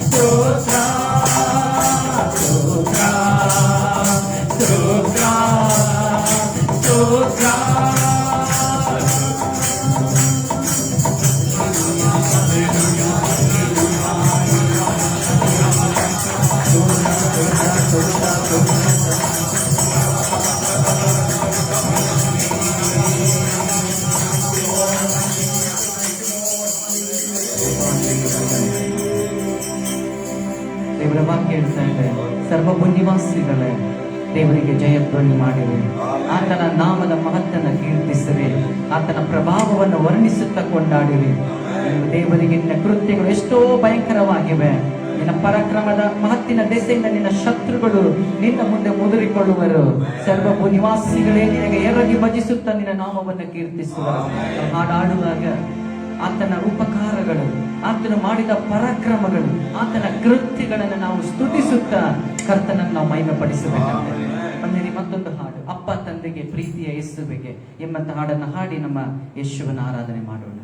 ಸ್ತೋತ್ರ ಸ್ತೋತ್ರ ಸ್ತೋತ್ರ ಸ್ತೋತ್ರ ದೇವರ ವಾಕ್ಯ ಹೇಳ್ತಾ ಇದೆ, ಸರ್ವಭೂನಿವಾಸಿಗಳೇ ದೇವರಿಗೆ ಜಯಧ್ವನಿ ಮಾಡಿರಿ, ಆತನ ನಾಮದ ಮಹತ್ತನ್ನು ಕೀರ್ತಿಸಿರಿ, ಆತನ ಪ್ರಭಾವವನ್ನು ವರ್ಣಿಸುತ್ತಾ ಕೊಂಡಾಡಿರಿ. ದೇವರಿಗೆ ನಿನ್ನ ಕೃತ್ಯಗಳು ಎಷ್ಟೋ ಭಯಂಕರವಾಗಿವೆ. ನಿನ್ನ ಪರಾಕ್ರಮದ ಮಹತ್ತಿನ ದೆಸೆಯಿಂದ ನಿನ್ನ ಶತ್ರುಗಳು ನಿನ್ನ ಮುಂದೆ ಮುದುರಿಕೊಳ್ಳುವರು. ಸರ್ವಭೂನಿವಾಸಿಗಳೇ ನಿನಗೆ ಎರಗಿ ಭಜಿಸುತ್ತಾ ನಿನ್ನ ನಾಮವನ್ನು ಕೀರ್ತಿಸುವರು. ಹಾಡಾಡುವಾಗ ಆತನ ಉಪಕಾರಗಳು, ಆತನು ಮಾಡಿದ ಪರಾಕ್ರಮಗಳು, ಆತನ ಕೃತ್ಯಗಳನ್ನು ನಾವು ಸ್ತುತಿಸುತ್ತಾ ಕರ್ತನನ್ನು ನಾವು ಮಹಿಮೆ ಪಡಿಸಬೇಕಂತೆ. ಬಂದಿರಿ ಮತ್ತೊಂದು ಹಾಡು, ಅಪ್ಪ ತಂದೆಗೆ ಪ್ರೀತಿಯ ಯೇಸುವಿಗೆ ಎಂಬಂತ ಹಾಡನ್ನು ಹಾಡಿ ನಮ್ಮ ಯೇಸುವನ ಆರಾಧನೆ ಮಾಡೋಣ.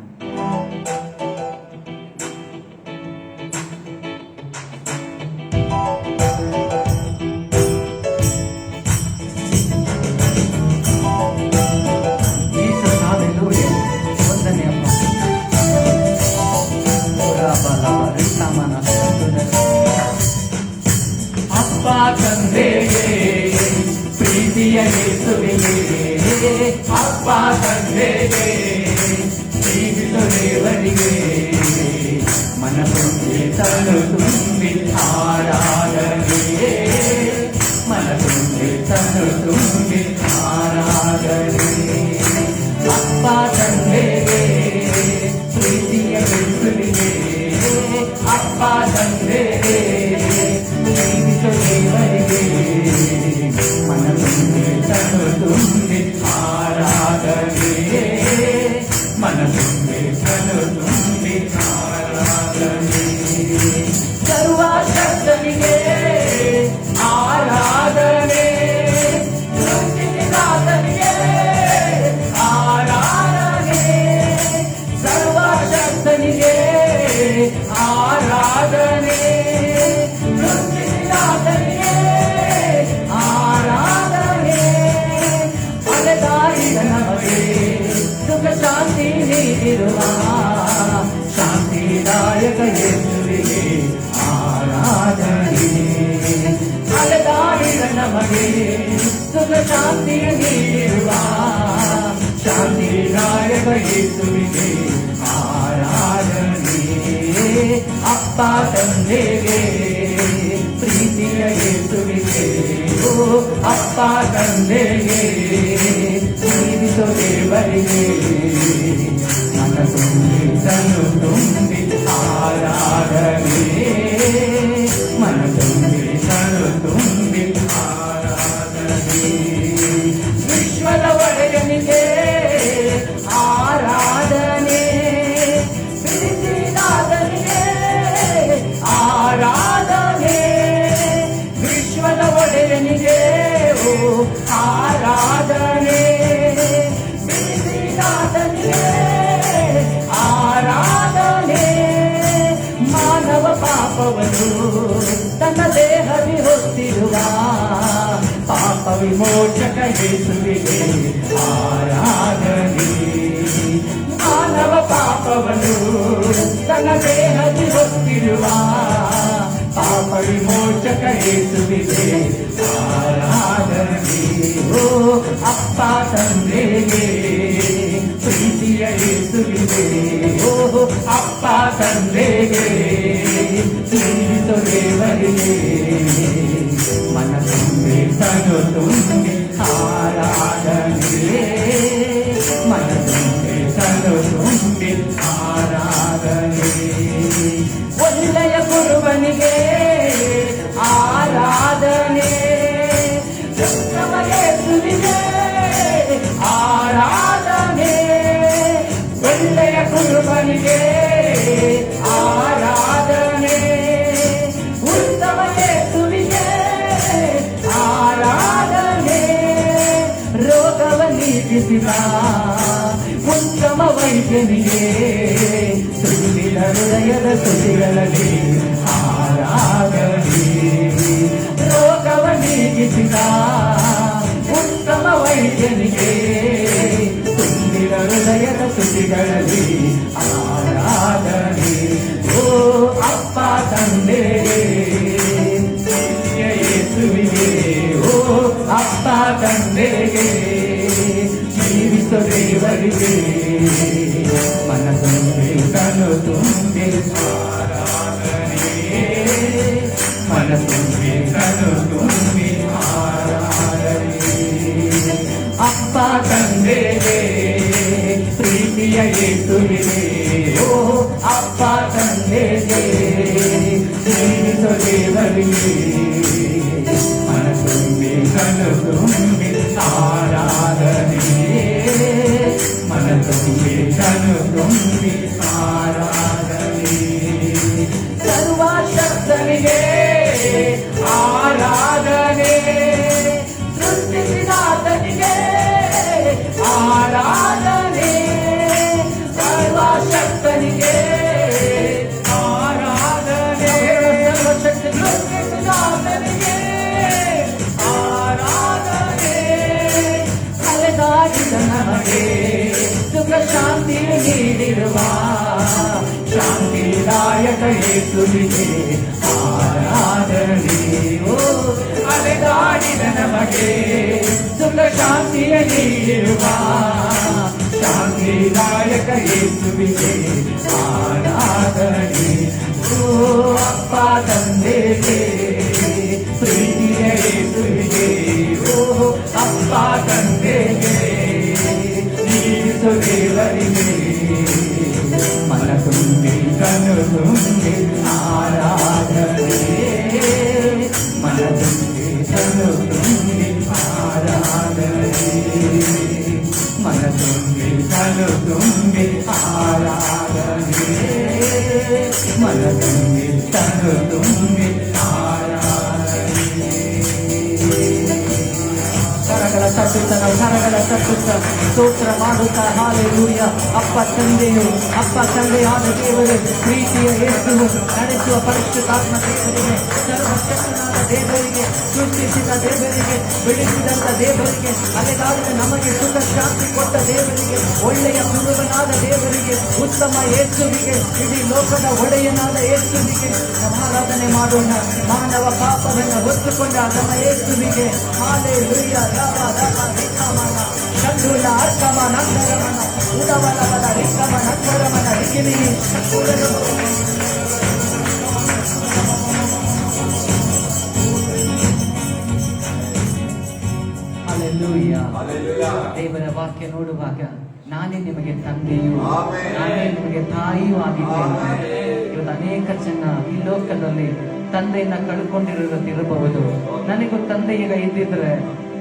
ಅಪ್ಪ ತಂದೆಗೆ ಪ್ರೀತಿಯ ಯೇಸುವಿಗೆ, ಅಪ್ಪ ತಂದೆಗೆ ಪ್ರೀತಿಯ ದೇವರಿಗೆ ಮನ ತುಂಬಿ ತನು ತುಂಬಿ ಆರಾಧನೆ, ಮನ ತುಂಬಿ ತನು ತುಂಬಿ ಆರಾಧನೆ. ಅಪ್ಪ ತಂದೆಗೆ ಪ್ರೀತಿಯ ಯೇಸುವಿಗೆ, ಅಪ್ಪ ತಂದೆಗೆ ದೇವರಿಗೆ ಮನ ತುಂಬಿ ತನು ತುಂಬಿ ಆರಾಧನೆ, ಮನ ತುಂಬಿ ತನು ತುಂಬಿ ಆರಾಧನೆ. ಸರ್ವಶಕ್ತನಿಗೆ ಆರಾಧನೆ, ಸೃಷ್ಟಿಕರ್ತನಿಗೆ ಆರಾಧನೆ, ಸರ್ವಶಕ್ತನಿಗೆ ಆರಾಧನೆ, ಆರಾಧನೆ. ಅಲೆದಾಡಿದ ನಮಗೆ ಸುಖ ಶಾಂತಿ ನೀಡಿರುವ ಶಾಂತಿದಾಯಕ ಯೇಸುವಿಗೆ ಆರಾಧನೆ. ಅಲೆದಾಡಿದ ನಮಗೆ ಸುಖ ಶಾಂತಿ ನೀಡಿರುವ ಶಾಂತಿದಾಯಕ ಯೇಸುವಿಗೆ ಆರಾಧನೆ. ಅಪ್ಪ ತಂದೆಗೆ ಪ್ರೀತಿಯ ಯೇಸುವಿಗೆ, ಅಪ್ಪ ತಂದೆಗೆ ಪ್ರೀತಿಸೋ ದೇವರಿಗೆ ಮನ ತುಂಬಿ ತನು ತುಂಬಿ ಆರಾಧನೆ, ಮನ ತುಂಬಿ ತನು ತುಂಬಿ ಆರಾಧನೆ. ವಿಶ್ವದ ಒಡೆಯನಿಗೆ ಆರಾಧನೆ, ಪ್ರೀತಿನಾದನಿಗೆ ಆರಾಧನೆ, ವಿಶ್ವದ ಒಡೆಯನಿಗೆ ಆರಾಧನೆ, ಪ್ರೀತಿನಾದನಿಗೆ ಆರಾಧನೆ. ಮಾನವ ಪಾಪವನ್ನು ತನ್ನ ದೇಹವಿ ಹೊತ್ತಿರುವ ಪಾಪ ವಿಮೋಚಕ ಯೇಸುವಿಗೆ ಆರಾಧನೆ. ಮಾನವ ಪಾಪವನ್ನು ತನ್ನ ದೇಹದಿ ಹೊತ್ತಿರುವ ಪಾಪ ವಿಮೋಚಕ ಯೇಸುವಿಗೆ ಆರಾಧನೆ. ಅಪ್ಪ ತಂದೆಗೆ ಪ್ರೀತಿಯ ಯೇಸುವಿಗೆ, ಅಪ್ಪ ತಂದೆಗೆ ಪ್ರೀತಿಸೋ ದೇವರಿಗೆ ಮನ ತುಂಬಿ ತನು ತುಂಬಿ ರೋಗವ ನೀಗಿಸಿದ ಉತ್ತಮ ವೈದ್ಯನಿಗೆ ತುಂಬಿದ ಹೃದಯದ ತುಟಿಗಳಲ್ಲಿ ಆರಾಧನೆ. ರೋಗವ ನೀಗಿಸಿದ ಉತ್ತಮ ವೈದ್ಯನಿಗೆ ತುಂಬಿದ ಹೃದಯದ ತುಟಿಗಳಲ್ಲಿ ಆರಾಧನೆ. ಓ ಅಪ್ಪ ತಂದೆಗೆ ಯೇಸುವಿಗೆ, ಓ ಅಪ್ಪ ತಂದೆಗೆ ಜೀವಿಸೋ ದೇವರಿಗೆ ಮನ ತುಂಬಿ ಕನು ತುಂಬಿ ಆರಾಧನೆ. ಮನ ತುಂಬಿ ಕನು ತುಂಬಿ ಆರಾಧನೆ. ಅಪ್ಪ ತಂದೆಗೆ ಪ್ರೀತಿಯ ಯೇಸುವಿಗೆ, ಓ ಅಪ್ಪ ತಂದೆಗೆ ಜೀವಿಸೋ ದೇವರಿಗೆ ಮನ ತುಂಬಿ ಕನು ತುಂಬಿ ಆರಾಧನೆ. ಮನ ತುಂಬಿ ಕನು ತುಂಬಿ ಆರಾಧನೆ. ಸರ್ವಶಕ್ತನಿಗೆ ಆರಾಧನೆ. ಸೃಷ್ಟಿಸಿದಾತನಿಗೆ ಆರಾಧನೆ. ಸರ್ವಶಕ್ತನಿಗೆ ಆರಾಧನೆ. ಸರ್ವಶಕ್ತಿ ಸೃಷ್ಟಿಸಿದಾತನಿಗೆ ಆರಾಧನೆ. ಅಲೆದಾಡಿದ ನಮಗೆ ಸುಖ ಶಾಂತಿ ನೀಡಿರುವ ಶಾಂತಿದಾಯಕ ಯೇಸುವಿಗೆ ಆರಾಧನೆ. ಓ ಅಲೆದಾಡಿದ ನಮಗೆ ಸುಖ ಶಾಂತಿಯ ನೀಡಿರುವ ಶಾಂತಿದಾಯಕ ಯೇಸುವಿಗೆ ಆರಾಧನೆ. ಓ ಅಪ್ಪ ತಂದೆಗೆ ಪ್ರೀತಿಯ ಯೇಸುವಿಗೆ, ಓ ಅಪ್ಪ ತಂದೆಗೆ ಜೀವಿಸೋ ದೇವರಿಗೆ ಮನ ತುಂಬಿ ಕನು ತುಂಬಿ ಆರಾಧನೆ. ಮನ ತುಂಬಿ ಕನು ತುಂಬಿ ಆರಾಧನೆ. ಮನ ತುಂಬಿ ಕನು ತುಂಬಿ ಆರಾಧನೆ. ಮನ ತುಂಬಿ ಕನು ತುಂಬಿ ಆರಾಧನೆ. ಕರಗಳ ತಟ್ಟುತ್ತ ನಾವು ಕರಗಳ ತಟ್ಟುತ್ತ ಸ್ತೋತ್ರ ಮಾಡುತ್ತಾ ಹಾಲೆಲೂಯ. ಅಪ್ಪ ತಂದೆಯು, ಅಪ್ಪ ತಂದೆಯಾದ ದೇವರು, ಪ್ರೀತಿಯ ಯೇಸುವು, ನಡೆಸುವ ಪರಿಶುದ್ಧಾತ್ಮ ದೇವರಿಗೆ, ಸರ್ವಶಕ್ತನಾದ ದೇವರಿಗೆ, ಸೃಷ್ಟಿಸಿದ ದೇವರಿಗೆ, ಬೆಳೆಸಿದಂತ ದೇವರಿಗೆ, ಅಲೆದಾಡಿದ ನಮಗೆ ಸುಖ ಶಾಂತಿ ಕೊಟ್ಟ ದೇವರಿಗೆ, ಒಳ್ಳೆಯ ಗುರುವನಾದ ದೇವರಿಗೆ, ಉತ್ತಮ ಯೇಸುವಿಗೆ, ಇಡೀ ಲೋಕದ ಒಡೆಯನಾದ ಯೇಸುವಿಗೆ ನಾವು ಆರಾಧನೆ ಮಾಡೋಣ. ಮಾನವ ಪಾಪವನ್ನು ಹೊತ್ತುಕೊಂಡ ನಮ್ಮ ಯೇಸುವಿಗೆ ಹಾಲೆಲೂಯ. ರವ ರವ ರಿಕಮನ ಶಂಡುಲ ಅರ್ಕಮ ನಂದರಮನ ಉಡವಲವಲ ರಿಕಮ ನಂದರಮನ ರಿಕಿಮಿನಿ ಹಾಲೆಲೂಯ. ದೇವರ ವಾಕ್ಯ ನೋಡುವಾಗ ನಾನೇ ನಿಮಗೆ ತಂದೆಯು, ನಾನೇ ನಿಮಗೆ ತಾಯಿಯೂ ಆಗಿದ್ದೇನೆ. ಇವತ್ತು ಅನೇಕ ಜನ ಈ ಲೋಕದಲ್ಲಿ ತಂದೆಯನ್ನ ಕಳ್ಕೊಂಡಿರಬಹುದು. ನನಗೂ ತಂದೆ ಈಗ ಇದ್ದಿದ್ರೆ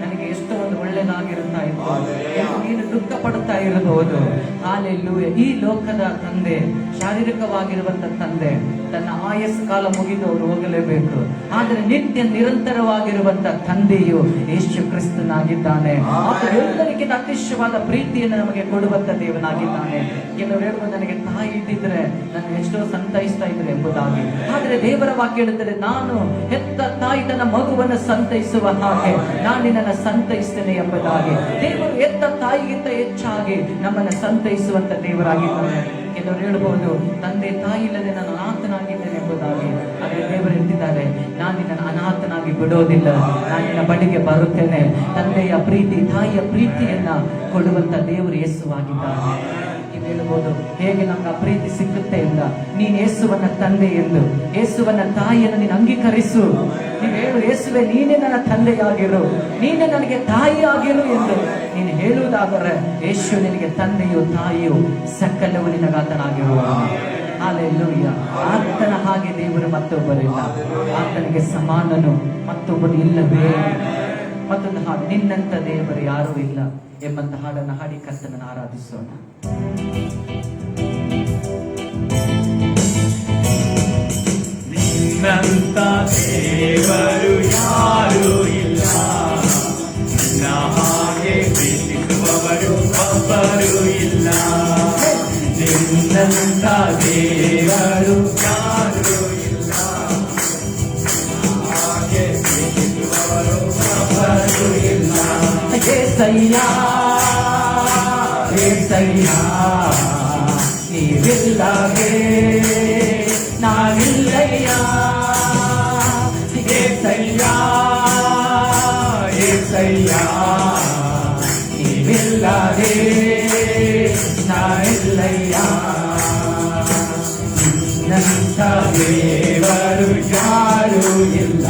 ನನಗೆ ಎಷ್ಟೋ ಒಂದು ಒಳ್ಳೆಯದಾಗಿರುತ್ತಾ ಇತ್ತು ಎಂದು ನೀನು ದುಃಖ ಪಡುತ್ತಾ ಇರಬಹುದು. ಹಾಲೆಲೂಯ. ಈ ಲೋಕದ ತಂದೆ, ಶಾರೀರಿಕವಾಗಿರುವಂತ ತಂದೆ, ತನ್ನ ಆಯಸ್ ಕಾಲ ಮುಗಿದು ಅವರು ಹೋಗಲೇಬೇಕು. ಆದರೆ ನಿತ್ಯ ನಿರಂತರವಾಗಿರುವಂತ ತಂದೆಯು ಯೇಸು ಕ್ರಿಸ್ತನಾಗಿದ್ದಾನೆ. ಆತನು ಎಲ್ಲರಿಗಿಂತ ಅತಿಶಯವಾದ ಪ್ರೀತಿಯನ್ನು ನಮಗೆ ಕೊಡುವಂತ ದೇವನಾಗಿದ್ದಾನೆ. ಕೆಲವರು ಹೇಳ್ಬೋದು, ನನಗೆ ತಾಯಿ ಇದ್ದಿದ್ರೆ ನಾನು ಎಷ್ಟೋ ಸಂತೈಸ್ತಾ ಇದ್ರೆ ಎಂಬುದಾಗಿ. ಆದರೆ ದೇವರ ವಾಕ್ಯ ಹೇಳುತ್ತದೆ, ನಾನು ಹೆತ್ತ ತಾಯಿ ತನ್ನ ಮಗುವನ್ನು ಸಂತೈಸುವ ಹಾಗೆ ನಾನು ನಿನ್ನನ್ನು ಸಂತೈಸ್ತೇನೆ ಎಂಬುದಾಗಿ. ದೇವರು ಎತ್ತ ತಾಯಿಗಿಂತ ಹೆಚ್ಚಾಗಿ ನಮ್ಮನ್ನು ಸಂತೈಸುವಂತ ದೇವರಾಗಿದ್ದಾನೆ. ಕೆಲವರು ಹೇಳ್ಬಹುದು, ತಂದೆ ತಾಯಿ ಇಲ್ಲದೆ ನಾನು ಅನಾಥನಾಗಿದ್ದೇನೆ ಎಂಬುದಾಗಿ. ಆದರೆ ದೇವರು ಹೇಳ್ತಿದ್ದಾರೆ, ನಾನು ನಿನ್ನನ್ನು ಅನಾಥನಾಗಿ ಬಿಡೋದಿಲ್ಲ, ನಾನು ನಿನ್ನ ಬಳಿಗೆ ಬರುತ್ತೇನೆ. ತಂದೆಯ ಪ್ರೀತಿ, ತಾಯಿಯ ಪ್ರೀತಿಯನ್ನ ಕೊಡುವಂತ ದೇವರು ಯೇಸುವಾಗಿದ್ದಾನೆ. ನೀವು ಹೇಳ್ಬೋದು, ಹೇಗೆ ನಮ್ಗೆ ಆ ಪ್ರೀತಿ ಸಿಕ್ಕುತ್ತೆ ಇಲ್ಲ? ನೀನು ಯೇಸುವನ್ನ ತಂದೆ ಎಂದು, ಯೇಸುವನ್ನ ತಾಯಿಯನ್ನು ನೀನು ಅಂಗೀಕರಿಸು. ನೀವು ಹೇಳು, ಯೇಸುವೆ ನೀನೇ ನನ್ನ ತಂದೆಯಾಗಿರು, ನೀನೇ ನನಗೆ ತಾಯಿ ಆಗಿರು ಎಂದು ನೀನು ಹೇಳುವುದಾದರೆ, ಯೇಸು ನಿನಗೆ ತಂದೆಯು ತಾಯಿಯು ಸಕಲವು ನಿನಗಾತನಾಗಿರುವ. ಹಾಲೆಲೂಯ. ಆತನ ಹಾಗೆ ದೇವರು ಮತ್ತೊಬ್ಬರಿಲ್ಲ, ಆತನಿಗೆ ಸಮಾನನು ಮತ್ತೊಬ್ಬರು ಇಲ್ಲವೇ. ಮತ್ತೊಂದು ಹಾಡು, ನಿನ್ನಂತ ದೇವರು ಯಾರೂ ಇಲ್ಲ ಎಂಬಂತ ಹಾಡನ್ನು ಹಾಡಿ ಕರ್ತನನ್ನು ಆರಾಧಿಸೋಣ. ನಿನ್ನಂತ ದೇವರು ಯಾರೂ ಇಲ್ಲ, ನಿನ್ನ ಹಾಗೆ ಏಸಯ್ಯ ನೀವಿಲ್ಲವೇ ನಾನಿಲ್ಲಯ್ಯ ಏಸಯ್ಯ ಏಸಯ್ಯ ನೀವಿಲ್ಲವೇ ನಾನಿಲ್ಲಯ್ಯ ನಿನ್ನಂಥ ದೇವರು ಯಾರೂ ಇಲ್ಲ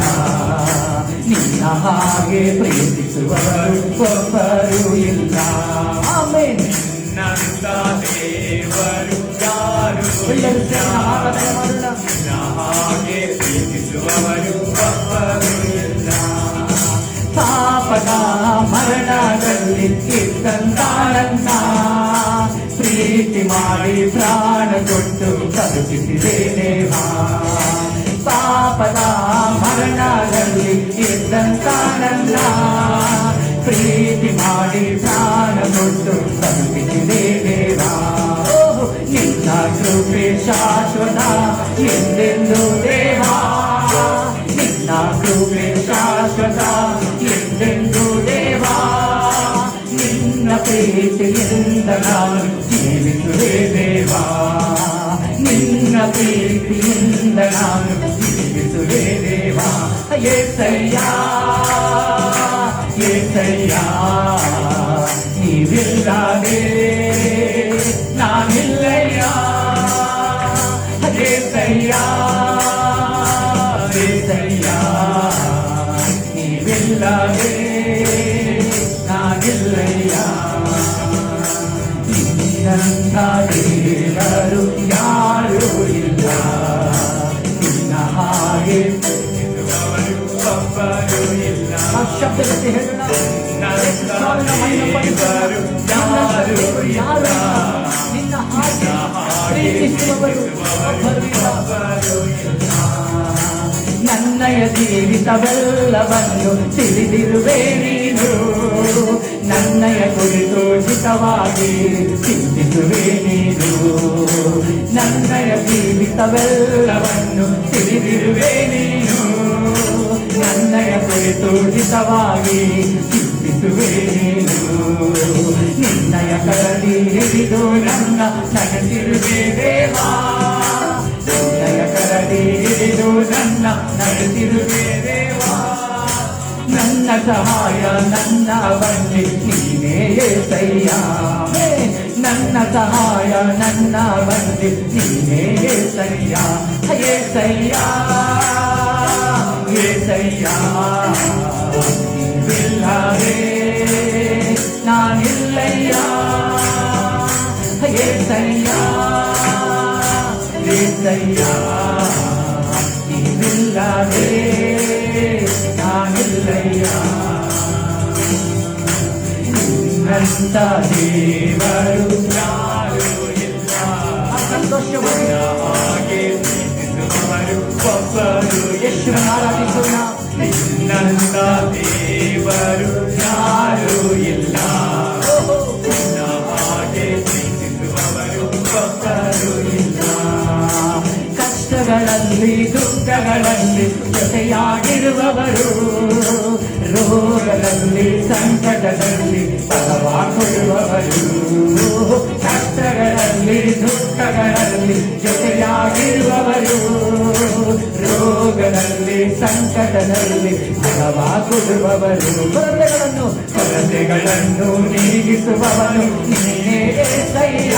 ನಿನ್ನ ಹಾಗೆ ಪ್ರೀತಿಸುವವರು ಒಬ್ಬರು ಇಲ್ಲ ಆಮೆನ್ ನಿನ್ನಂಥ ದೇವರು ಯಾರು ಎಲ್ಲರೂ ಸೇರಿ ಆರಾಧನೆ ಮಾಡೋಣ ನಿನ್ನ ಹಾಗೆ ಪ್ರೀತಿಸುವವರು ಒಬ್ಬರು ಇಲ್ಲ ಪಾಪದ ಮರಣದಲ್ಲಿ ಇದ್ದಂತಾನನ್ನ ಪ್ರೀತಿ ಮಾಡಿ ಪ್ರಾಣ ಕೊಟ್ಟು ಬದುಕಿಸಿದೆ ದೇವಾ ಪಾಪದ ಮರಣದಲ್ಲಿ ಇದ್ದಂತಾನನ್ನ ಪ್ರೀತಿ ಮಾಡಿ ಪ್ರಾಣ ಕೊಟ್ಟು ಬದುಕಿಸಿದೆ ದೇವಾ ನಿನ್ನ ಕೃಪೆ ಶಾಶ್ವತ ಎಂದೆಂದು ದೇವಾ ನಿನ್ನ ಕೃಪೆ ಶಾಶ್ವತ ಎಂದೆಂದು ದೇವಾ ನಿನ್ನ ಪ್ರೀತಿಯಿಂದ ನಾನು ಜೀವಿಸುವೆ ದೇವಾ ನಿನ್ನ ಪ್ರೀತಿಯಿಂದ ನಾನು ಜೀವಿಸುವೆ ದೇವಾ ಏಸಯ್ಯ ಏಸಯ್ಯ ನೀವಿಲ್ಲದೆ ನಾನಿಲ್ಲಯ್ಯ ಏಸಯ್ಯ ಏಸಯ್ಯ ನೀವಿಲ್ಲದೆ ನಾನಿಲ್ಲಯ್ಯ ನಿನ್ನಂಥ ದೇವರು ಯಾರೂ ಇಲ್ಲ ನಿನ್ನ ಹಾಗೆ ಒಬ್ಬರು ಇಲ್ಲ ಆ ಶಬ್ದ ಜೊತೆ ಹೇಳೋಣ ನಿನ್ನ ಹಾಗೆ ಪ್ರೀತಿಸುವವರು ಒಬ್ಬರು ಇಲ್ಲ ನನ್ನಯ ಜೀವಿತವೆಲ್ಲವನ್ನು ತಿಳಿದಿರುವೆ ನೀನು ನನ್ನಯ ಕುರಿತು ಹಿತವಾಗಿ ಚಿಂತಿಸುವೆ ನೀನು ನನ್ನಯ ಜೀವಿತವೆಲ್ಲವನ್ನು ತಿಳಿದಿರುವೆ ನೀನು ನನ್ನಯ ಕುರಿತು ಹಿತವಾಗಿ ಚಿಂತಿಸುವೆ ನೀನು ನಿನ್ನಯ ಕರಡಿ ಹಿಡಿದು ನನ್ನ ನಡೆಸಿರುವೆ ದೇವಾ ನಿನ್ನಯ ಕರಡಿ ಹಿಡಿದು ನನ್ನ ನಡೆಸಿರುವೆ ದೇವಾ ನನ್ನ ಸಹಾಯ ನನ್ನ ಬಂಡಿ ನೀನೇ ಏಸಯ್ಯ ನನ್ನ ಸಹಾಯ ನನ್ನ ಬಂಡಿ ನೀನೇ ಏಸಯ್ಯ ಏಸಯ್ಯ ಏಸಯ್ಯ ನೀವಿಲ್ಲವೇ ನಾನಿಲ್ಲಯ್ಯ ಏಸಯ್ಯ ಏಸಯ್ಯ ನೀವಿಲ್ಲವೇ ನಾನಿಲ್ಲಯ್ಯ ನಿನ್ನಂಥ ದೇವರು ಯಾರೂ ಇಲ್ಲ ಸಂತೋಷವನ್ನು ಹಾಗೆ ಪ್ರೀತಿಸುವವರು ಒಬ್ಬರು ಯೇಸುವಿನ ಆರಾಧಿಸೋಣ ನಿನ್ನಂಥ ದೇವರು ಯಾರೂ ಇಲ್ಲ ನಿನ್ನ ಹಾಗೆ ಪ್ರೀತಿಸುವವರು ಒಬ್ಬರು ಇಲ್ಲ ಕಷ್ಟಗಳಲ್ಲಿ ದುಃಖಗಳಲ್ಲಿ ಜೊತೆಯಾಗಿರುವವರು ರೋಗದಲ್ಲಿ ಸಂಕಟದಲ್ಲಿ ಫಲವ ಕೊಡುವವರು ಕಷ್ಟಗಳಲ್ಲಿ ದುಃಖಗಳಲ್ಲಿ ಜೊತೆಯಾಗಿರುವವರು ರೋಗದಲ್ಲಿ ಸಂಕಟದಲ್ಲಿ ಫಲವ ಕೊಡುವವರು ಕೊರತೆಗಳನ್ನು ನೀಗಿಸುವವನು ನೀನೇ ಏಸಯ್ಯ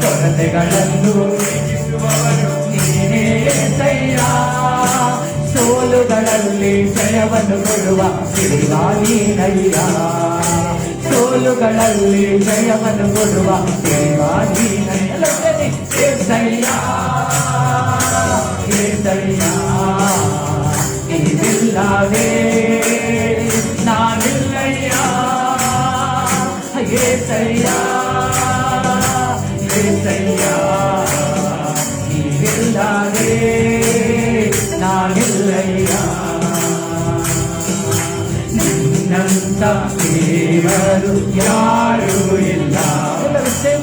ಕೊರತೆಗಳನ್ನು ನೀಗಿಸುವವನು ನೀನೇ ಏಸಯ್ಯ ಸೋಲುಗಳಲ್ಲಿ ಜಯವನ್ನು ಕೊಡುವ ಸಿರಿವಾ ನೀನಯ್ಯ ಸೋಲುಗಳಲ್ಲಿ ಜಯವನ್ನು ಕೊಡುವ ಸಿರಿವಾ ನೀನಯ್ಯ ಏಸಯ್ಯ ಏಸಯ್ಯ ನೀವಿಲ್ಲವೇ ನಾನಿಲ್ಲಯ್ಯ ಏಸಯ್ಯ ಏಸಯ್ಯ ನೀವಿಲ್ಲವೇ ನಾನಿಲ್ಲಯ್ಯ ನಿನ್ನಂಥ ದೇವರು ಯಾರೂ ಇಲ್ಲ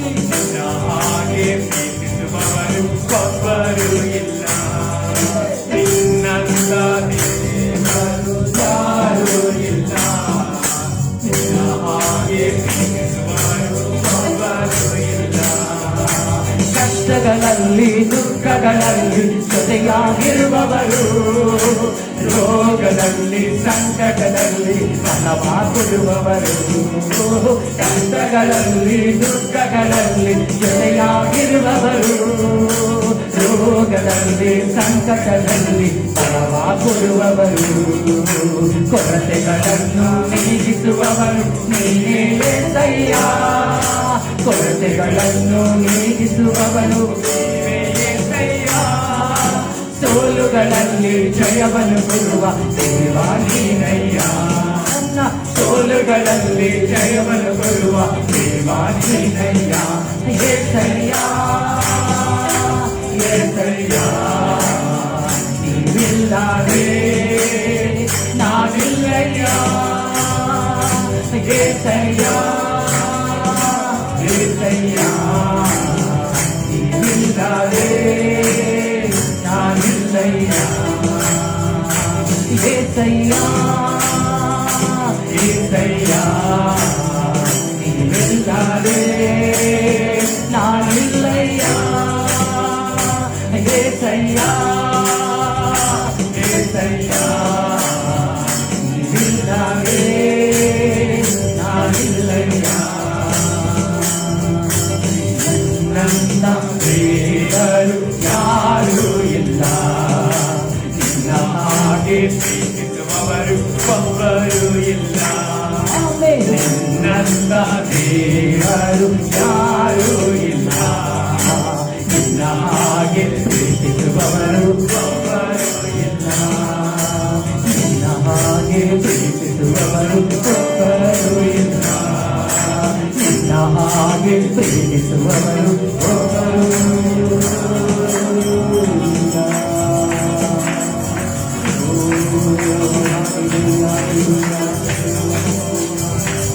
ನಿನ್ನ ಹಾಗೆ ಪ್ರೀತಿಸುವವರು ಒಬ್ಬರು ಇಲ್ಲ ನಿನ್ನಂಥ ದೇವರು ಯಾರೂ ಇಲ್ಲ ನಿನ್ನ ಹಾಗೆ ಪ್ರೀತಿಸುವವರು ಕಷ್ಟಗಳಲ್ಲಿ ದುಃಖಗಳಲ್ಲಿ ಜೊತೆಯಾಗಿರುವವರು, ರೋಗದಲ್ಲಿ ಸಂಕಟದಲ್ಲಿ ಫಲವ ಕೊಡುವವರು, ಕಷ್ಟಗಳಲ್ಲಿ ದುಃಖಗಳಲ್ಲಿ ಜೊತೆಯಾಗಿರುವವರು, ರೋಗದಲ್ಲಿ ಸಂಕಟದಲ್ಲಿ ಫಲವ ಕೊಡುವವರು, ಕೊರತೆಗಳನ್ನು ನೀಗಿಸುವವರು ನೀನೇ యేసయ్య, ಕೊರತೆಗಳನ್ನು ನೀಗಿಸುವವನು ನೀವೇ యేసయ్ಯ, ಸೋಲುಗಳಲ್ಲಿ ಜಯವನ್ನು ಕೊಡುವ ದೇವ ನೀನಯ್ಯ, ನನ್ನ ಸೋಲುಗಳಲ್ಲಿ ಜಯವನ್ನು ಕೊಡುವ ದೇವ ನೀನಯ್ಯ, యేసయ్య యేసయ్ಯ, ನೀವಿಲ್ಲದೆ ನಾವಿಲ್ಲಯ್ಯ, యేసయ్య యేసయ్య, ನೀವಿಲ್ಲದೆ ನಾವಿಲ್ಲಯ್ಯ, యేసయ్య యేసయ్య, ನೀವಿಲ್ಲದೆ ನಾವಿಲ್ಲಯ್ಯ, యేసయ్య యేసయ్య, ನೀವಿಲ್ಲದೆ ನಾವಿಲ್ಲಯ್ಯ, ನನ್ನ ದೇವರು ಯಾರೂ ಇಲ್ಲ, ನಿನ್ನ ಹಾಗೆ ಪ್ರೀತಿಸುವವರು ಒಬ್ಬರು ಇಲ್ಲ, ನನ್ನ ದೇವರು ಯಾರೂ ಇಲ್ಲ, ನಿನ್ನ ಹಾಗೆ ಪ್ರೀತಿಸುವವರು ಒಬ್ಬರು ಇಲ್ಲ, ನಿನ್ನ ಹಾಗೆ ಪ್ರೀತಿಸುವವರು ಒಬ್ಬರು ಇಲ್ಲ, ನಿನ್ನ ಹಾಗೆ ಪ್ರೀತಿಸುವವರು ಒಬ್ಬರು ಇಲ್ಲ.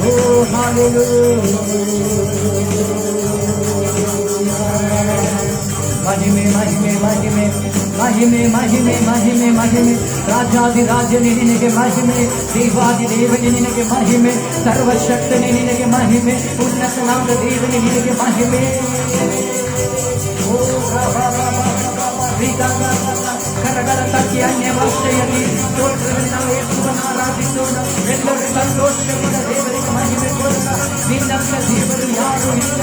ಓ ಮಹಿಮೆ ಮಹಿಮೆ ಮಹಿಮೆ ಮಹಿಮೆ ಮಹಿಮೆ ಮಹಿಮೆ ಮಹಿಮೆ, ರಾಜಾದಿರಾಜನೇ ನಿನಗೆ ಮಹಿಮೆ, ದೇವಾದಿ ದೇವನೇ ನಿನಗೆ ಮಹಿಮೆ, ಸರ್ವಶಕ್ತನೇ ನಿನಗೆ ಮಹಿಮೆ, ಉನ್ನತನಾದ ದೇವನೇ ನಿನಗೆ ಮಹಿಮೆ. ಕರಗಳ ತಕ್ಕಿ ಅನ್ಯ ಭಾಷೆಯಲ್ಲಿ ಸ್ತೋತ್ರದಲ್ಲಿ ನಾವು ಯೇಸುವನ್ನು ಆರಾಧಿಸೋಣ, ಎಲ್ಲರೂ ಸಂತೋಷಪಡ ದೇವರಿಗೆ ಮಹಿಮೆ ಕೊಡೋಣ. ನಿನ್ನಂತ ದೇವರು ಯಾರು ಇಲ್ಲ,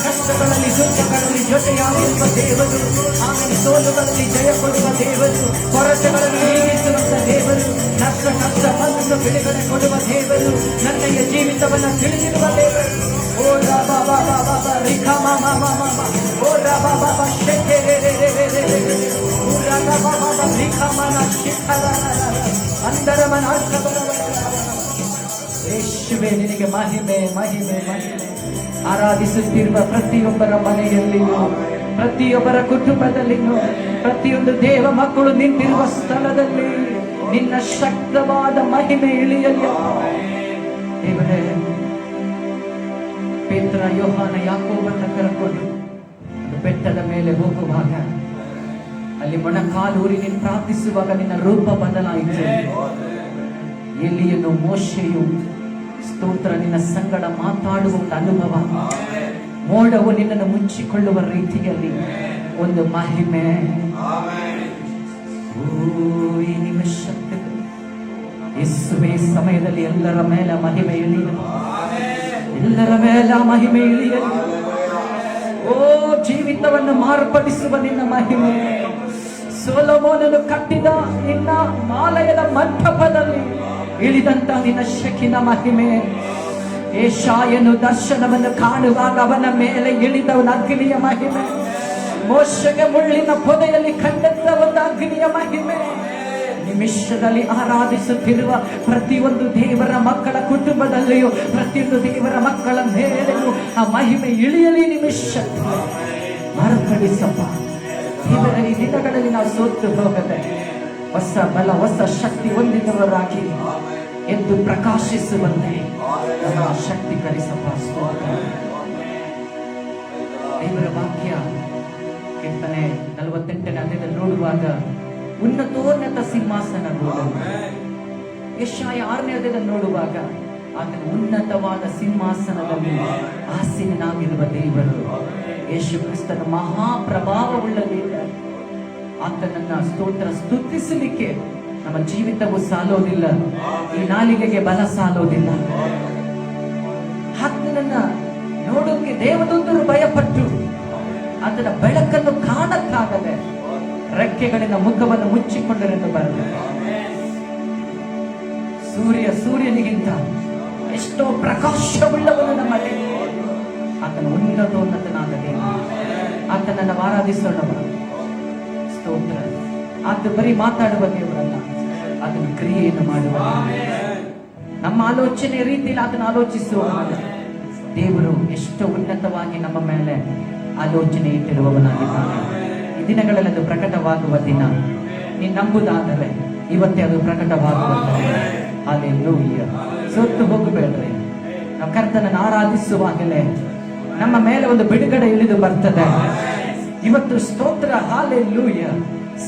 ಕಷ್ಟಗಳಲ್ಲಿ ದುಃಖಗಳಲ್ಲಿ ಜೊತೆಯಾಗಿರುವ ದೇವರು, ಆಮೇಲೆ ಸೋಲುಗಳಲ್ಲಿ ಜಯ ಕೊಡುವ ದೇವರು, ಕೊರತೆಗಳನ್ನು ನೀಗಿಸುವಂತ ದೇವರು, ನಷ್ಟ ಬಂದು ಬಿಡುಗಡೆ ಕೊಡುವ ದೇವರು, ನನ್ನಯ ಜೀವಿತವನ್ನು ತಿಳಿದಿರುವ ದೇವರು. ಓ ರಾಬಾ ಬಾಬಾ ಬಾಬಾ ರಿಖಾ ಮಾಮಾ ಮಾಮಾ, ಓ ರಾಬಾ ಬಾಬಾ ಶೆಕೆ ರೇ ರೇ ರೇ ರೇ ರೇ ರೇ, ಓ ರಾಬಾ ಬಾಬಾ ರಿಖಾ ಮಾನಾ ಶಿಖರ ಅಂದರ ಮನಾಷ್ಟ ಯೇಸುವೇ ನಿನಗೆ ಮಹಿಮೆ ಮಹಿಮೆ ಮಹಿಮೆ. ಆರಾಧಿಸುತ್ತಿರುವ ಪ್ರತಿಯೊಬ್ಬರ ಮನೆಯಲ್ಲಿಯೂ, ಪ್ರತಿಯೊಬ್ಬರ ಕುಟುಂಬದಲ್ಲಿಯೂ, ಪ್ರತಿಯೊಂದು ದೇವ ಮಕ್ಕಳು ನಿಂತಿರುವ ಸ್ಥಳದಲ್ಲಿ ನಿನ್ನ ಶಕ್ತವಾದ ಮಹಿಮೆ ಇಳಿಯಲಿ. ದೇವರೇ, ಪೇತ್ರ ಯೋಹಾನ ಯಾಕೋಬನ್ನ ಕರೆಕೊಂಡು ಬೆಟ್ಟದ ಮೇಲೆ ಹೋಗುವಾಗ ಅಲ್ಲಿ ಮೊಣಕಾಲೂರಿ ನೀನು ಪ್ರಾರ್ಥಿಸುವಾಗ ನಿನ್ನ ರೂಪ ಬದಲಾಯಿತು. ಎಲಿಯನು ಮೋಶೆಯು ಸ್ತೋತ್ರ ನಿನ್ನ ಸಂಗಡ ಮಾತಾಡುವ ಒಂದು ಅನುಭವ, ಮೋಡವು ನಿನ್ನನ್ನು ಮುಚ್ಚಿಕೊಳ್ಳುವ ರೀತಿಯಲ್ಲಿ ಒಂದು ಮಹಿಮೆ. ಈ ನಿಮಿಷದಲ್ಲಿ ಯೇಸುವೇ ಸಮಯದಲ್ಲಿ ಎಲ್ಲರ ಮೇಲೆ ಮಹಿಮೆ ಇಳಿಯಲಿ, ಎಲ್ಲರ ಮೇಲೆ ಮಹಿಮೆ ಇಳಿಯಲಿ. ಓ ಜೀವಿತವನ್ನು ಮಾರ್ಪಡಿಸುವ ನಿನ್ನ ಮಹಿಮೆ, ಸೊಲೊಮೋನನು ಕಟ್ಟಿದ ನಿನ್ನ ಆಲಯದ ಮಂಟಪದಲ್ಲಿ ಇಳಿದಂತ ನಿನ್ನ ಶಕಿನ ಮಹಿಮೆ, ಯೆಶಾಯನು ದರ್ಶನವನ್ನು ಕಾಣುವಾಗ ಅವನ ಮೇಲೆ ಇಳಿದವನ ಅಗ್ನಿಯ ಮಹಿಮೆ, ಮೋಶೆಗೆ ಮುಳ್ಳಿನ ಪೊದೆಯಲ್ಲಿ ಕಂಡಂತ ಒಂದು ಅಗ್ನಿಯ ಮಹಿಮೆ. ನಿಮಿಷದಲ್ಲಿ ಆರಾಧಿಸುತ್ತಿರುವ ಪ್ರತಿಯೊಂದು ದೇವರ ಮಕ್ಕಳ ಕುಟುಂಬದಲ್ಲಿಯೂ, ಪ್ರತಿಯೊಂದು ದೇವರ ಮಕ್ಕಳ ಮೇಲೆಯೂ ಆ ಮಹಿಮೆ ಇಳಿಯಲಿ. ನಿಮಿಷದಲ್ಲಿ ಮಾರ್ಪಡಿಸಪ್ಪ ದೇವರ ಈ ದಿನಗಳಲ್ಲಿ ನಾವು ಸೋತು ಹೋಗದೆ ಹೊಸ ಬಲ ಹೊಸ ಶಕ್ತಿ ಹೊಂದಿದವರಾಗಿ ಎದ್ದು ಪ್ರಕಾಶಿಸುವಂತೆ ನಮ್ಮ ಶಕ್ತೀಕರಿಸಪ್ಪ. ದೇವರ ವಾಕ್ಯ ಕೀರ್ತನೆ 48ನೇ ಅಧ್ಯಾಯದಲ್ಲಿ ನೋಡುವಾಗ ಉನ್ನತೋನ್ನತ ಸಿಂಹಾಸನ ನೋಡಲು, ಯೆಶಾಯ 6ನೇ ಅಧ್ಯಾಯದಲ್ಲಿ ನೋಡುವಾಗ ಆತನ ಉನ್ನತವಾದ ಸಿಂಹಾಸನದಲ್ಲಿ ಆಸೀನನಾಗಿರುವ ದೇವರು, ಯೇಸು ಕ್ರಿಸ್ತನ ಮಹಾಪ್ರಭಾವವುಳ್ಳ ದೇವರು. ಆತನನ್ನ ಸ್ತುತಿಸಲಿಕ್ಕೆ ನಮ್ಮ ಜೀವಿತವು ಸಾಲೋದಿಲ್ಲ, ಈ ನಾಲಿಗೆಗೆ ಬಲ ಸಾಲೋದಿಲ್ಲ. ಆತನನ್ನ ನೋಡೋಕೆ ದೇವದೂತರು ಭಯಪಟ್ಟು ಆತನ ಬೆಳಕನ್ನು ಕಾಣಕ್ಕಾಗದೆ ರೆಕ್ಕೆಗಳಿಂದ ಮುಖವನ್ನು ಮುಚ್ಚಿಕೊಂಡರೆಂದು ಬರೆದ. ಸೂರ್ಯನಿಗಿಂತ ಎಷ್ಟೋ ಪ್ರಕಾಶವುಳ್ಳವನು ನಮ್ಮ ದೇವರು. ಆತನ ಉನ್ನತೋನ್ನತನಾದ ದೇವರು. ಆತನನ್ನು ಆರಾಧಿಸೋಣ. ಸ್ತೋತ್ರ. ಆತ ಬರೀ ಮಾತಾಡುವ ದೇವರಲ್ಲ, ಆತನ ಕ್ರಿಯೆಯನ್ನು ಮಾಡುವ ನಮ್ಮ ಆಲೋಚನೆ ರೀತಿಯಲ್ಲಿ ಆತನ ಆಲೋಚಿಸುವ ದೇವರು ಎಷ್ಟು ಉನ್ನತವಾಗಿ ನಮ್ಮ ಮೇಲೆ ಆಲೋಚನೆ ಇಟ್ಟಿರುವವನಾಗಿದ್ದಾನೆ. ಈ ದಿನಗಳಲ್ಲಿ ಅದು ಪ್ರಕಟವಾಗುವ ದಿನ. ನೀನು ನಂಬುದಾದರೆ ಇವತ್ತೇ ಅದು ಪ್ರಕಟವಾಗುತ್ತದೆ. ಹಲ್ಲೆಲೂಯಾ. ಸೋತು ಹೋಗಬೇಡ್ರಿ. ನಾವು ಕರ್ತನನ್ನು ಆರಾಧಿಸುವಾಗಲೇ ನಮ್ಮ ಮೇಲೆ ಒಂದು ಬಿಡುಗಡೆ ಇಳಿದು ಬರ್ತದೆ. ಇವತ್ತು ಸ್ತೋತ್ರ. ಹಲ್ಲೆಲೂಯಾ.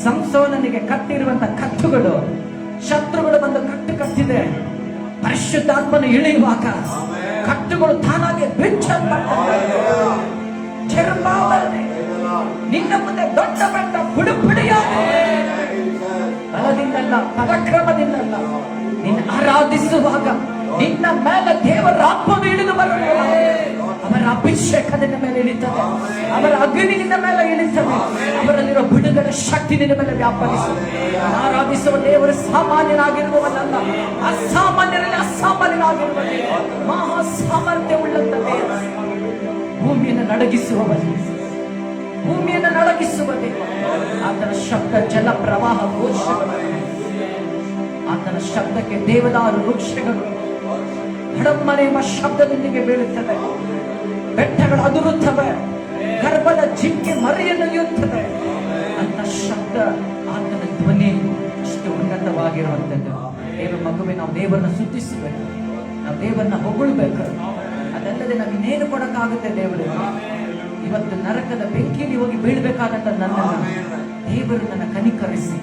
ಸಂಸೋನನಿಗೆ ಕಟ್ಟಿರುವಂತ ಕಟ್ಟುಗಳು, ಶತ್ರುಗಳು ಬಂದು ಕಟ್ಟಿದೆ. ಪರಿಶುದ್ಧಾತ್ಮನು ಇಳಿಯುವಾಗ ಕಟ್ಟುಗಳು ತಾನಾಗೆ ಬಿಚ್ಚಲ್ಪಟ್ಟವೆ. ನಿನ್ನ ಮುಂದೆ ದೊಡ್ಡ ಬೆಟ್ಟ ಪುಡಿಪುಡಿಯಾಗಿದೆ. ಬಲದಿಂದಲ್ಲ, ಪರಾಕ್ರಮದಿಂದಲ್ಲ, ನಿನ್ನ ಆರಾಧಿಸುವಾಗ ನಿನ್ನ ಮೇಲೆ ದೇವರ ಆತ್ಮವು ಇಳಿದು ಬರುತ್ತದೆ. ಅವರ ಅಭಿಷೇಕ ನಿನ್ನ ಮೇಲೆ ಇಳಿತದೆ, ಅವರ ಅಗ್ನಿ ನಿನ್ನ ಮೇಲೆ ಇಳಿತದೆ, ಅವರಲ್ಲಿರುವ ಬಿಡುಗಡೆ ಶಕ್ತಿ ನಿನ್ನ ಮೇಲೆ ವ್ಯಾಪರಿಸುತ್ತದೆ. ಆರಾಧಿಸುವ ದೇವರು ಸಾಮಾನ್ಯನಾಗಿರುವವನಲ್ಲ, ಅಸಾಮಾನ್ಯರಲ್ಲಿ ಅಸಾಮಾನ್ಯನಾಗಿರುವ ಮಹಾ ಸಾಮರ್ಥ್ಯ ಉಳ್ಳಂತ ದೇವರು. ಭೂಮಿಯನ್ನು ನಡಗಿಸುವವನು, ಭೂಮಿಯನ್ನು ನಡಗಿಸುವ ದೇವರು. ಆತನ ಶಬ್ದ ಜಲ ಪ್ರವಾಹ ಘೋಷಗಳು, ಆತನ ಶಬ್ದಕ್ಕೆ ದೇವದಾರು ವೃಕ್ಷಗಳು ಹಡಮ್ಮನೆ ಎಂಬ ಶಬ್ದದೊಂದಿಗೆ ಬೀಳುತ್ತದೆ. ಬೆಟ್ಟಗಳು ಅದುರುತ್ತವೆ, ಗರ್ಭದ ಜಿಂಕೆ ಮರಿಯನ್ನು ಇಯುತ್ತದೆ. ಅಂತ ಶಬ್ದ, ಆತನ ಧ್ವನಿ ಅಷ್ಟು ಉನ್ನತವಾಗಿರುವಂಥದ್ದು. ದೇವರ ಮಗುವೆ, ನಾವು ದೇವರನ್ನ ಸ್ತುತಿಸಬೇಕು, ನಾವು ದೇವರನ್ನ ಹೊಗಳಬೇಕು. ಅದಲ್ಲದೆ ನಾವು ಇನ್ನೇನು ಕೊಡಕ್ಕಾಗುತ್ತೆ ದೇವರಿಗೆ? ಇವತ್ತು ನರಕದ ಬೆಂಕಿಯಲ್ಲಿ ಹೋಗಿ ಬೀಳ್ಬೇಕಾದಂತ ನನ್ನನ್ನು ದೇವರು ನನ್ನ ಕನಿಕರಿಸಿ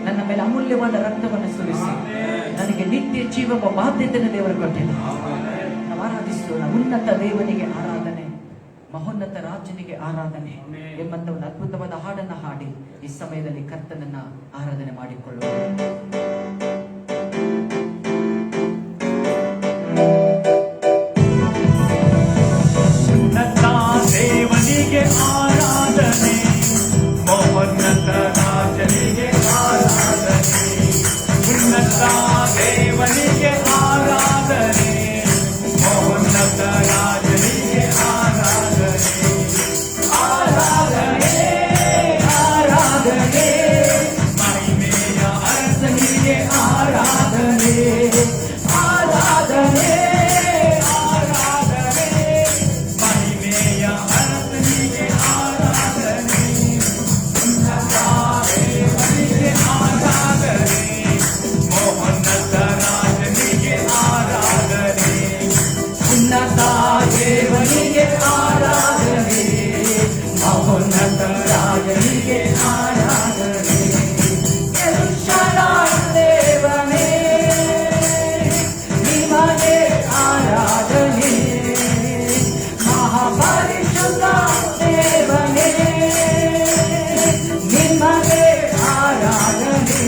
ನನ್ನ ಮೇಲೆ ಅಮೂಲ್ಯವಾದ ರಕ್ತವನ್ನು ಸುರಿಸಿ ನನಗೆ ನಿತ್ಯ ಜೀವ ಬಾಧ್ಯತೆಯನ್ನು ದೇವರು ಕೊಟ್ಟಿದೆ. ನಾವು ಆರಾಧಿಸೋಣ. ಉನ್ನತ ದೇವನಿಗೆ ಆರಾಧನೆ, ಮಹೋನ್ನತ ರಾಜನಿಗೆ ಆರಾಧನೆ ಎಂಬಂತ ಒಂದು ಅದ್ಭುತವಾದ ಹಾಡನ್ನು ಹಾಡಿ ಈ ಸಮಯದಲ್ಲಿ ಕರ್ತನನ್ನ ಆರಾಧನೆ ಮಾಡಿಕೊಳ್ಳುವ. ದೇವನಿಗೆ ಆರಾಧನೆ, ಮಹೋನ್ನತ ರಾಜನಿಗೆ ಆರಾಧನೆ. ಉನ್ನತ ದೇವನಿಗೆ ಆರಾಧನೆ, ಮಹೋನ್ನತ ರಾಜನಿಗೆ ಆರಾಧನೆ. ಆರಾಧನೆ ಆರಾಧನೆ, ಮಹಿಮೆಯ ಅರಸನಿಗೆ ಆರಾಧನೆ. ಆರಾಧನೆ ದೇವನಿಗೆ ಆರಾಧನೆ, ಮಹೋನ್ನತ ರಾಜನಿಗೆ ಆರಾಧನೆ. ಎಲ್ಶಾಡಾಯ್ ದೇವನೇ ನಿಮಗೆ ಆರಾಧನೆ, ಮಹಾಪರಿಶುದ್ಧ ದೇವನೇ ನಿಮಗೆ ಆರಾಧನೆ.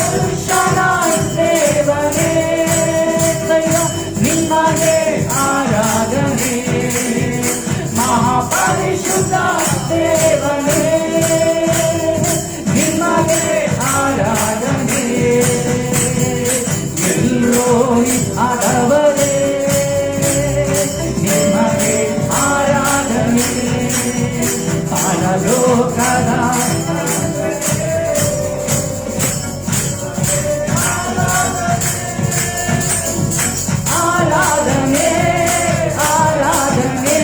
ಎಲ್ಶಾಡಾಯ್ ದೇವನೇ ನಿಮಗೆ ಆರಾಧನೆ, ಮಹಾಪರಿಶುದ್ಧ ದೇವನೇ ನಿಮಗೆ ಆರಾಧನೆ. ಎಲ್ರೋಯಿ ಆದವರೇ ನಿಮಗೆ ಆರಾಧನೆ, ಪರಲೋಕದ ಆರಾಧನೆ. ಆರಾಧನೆ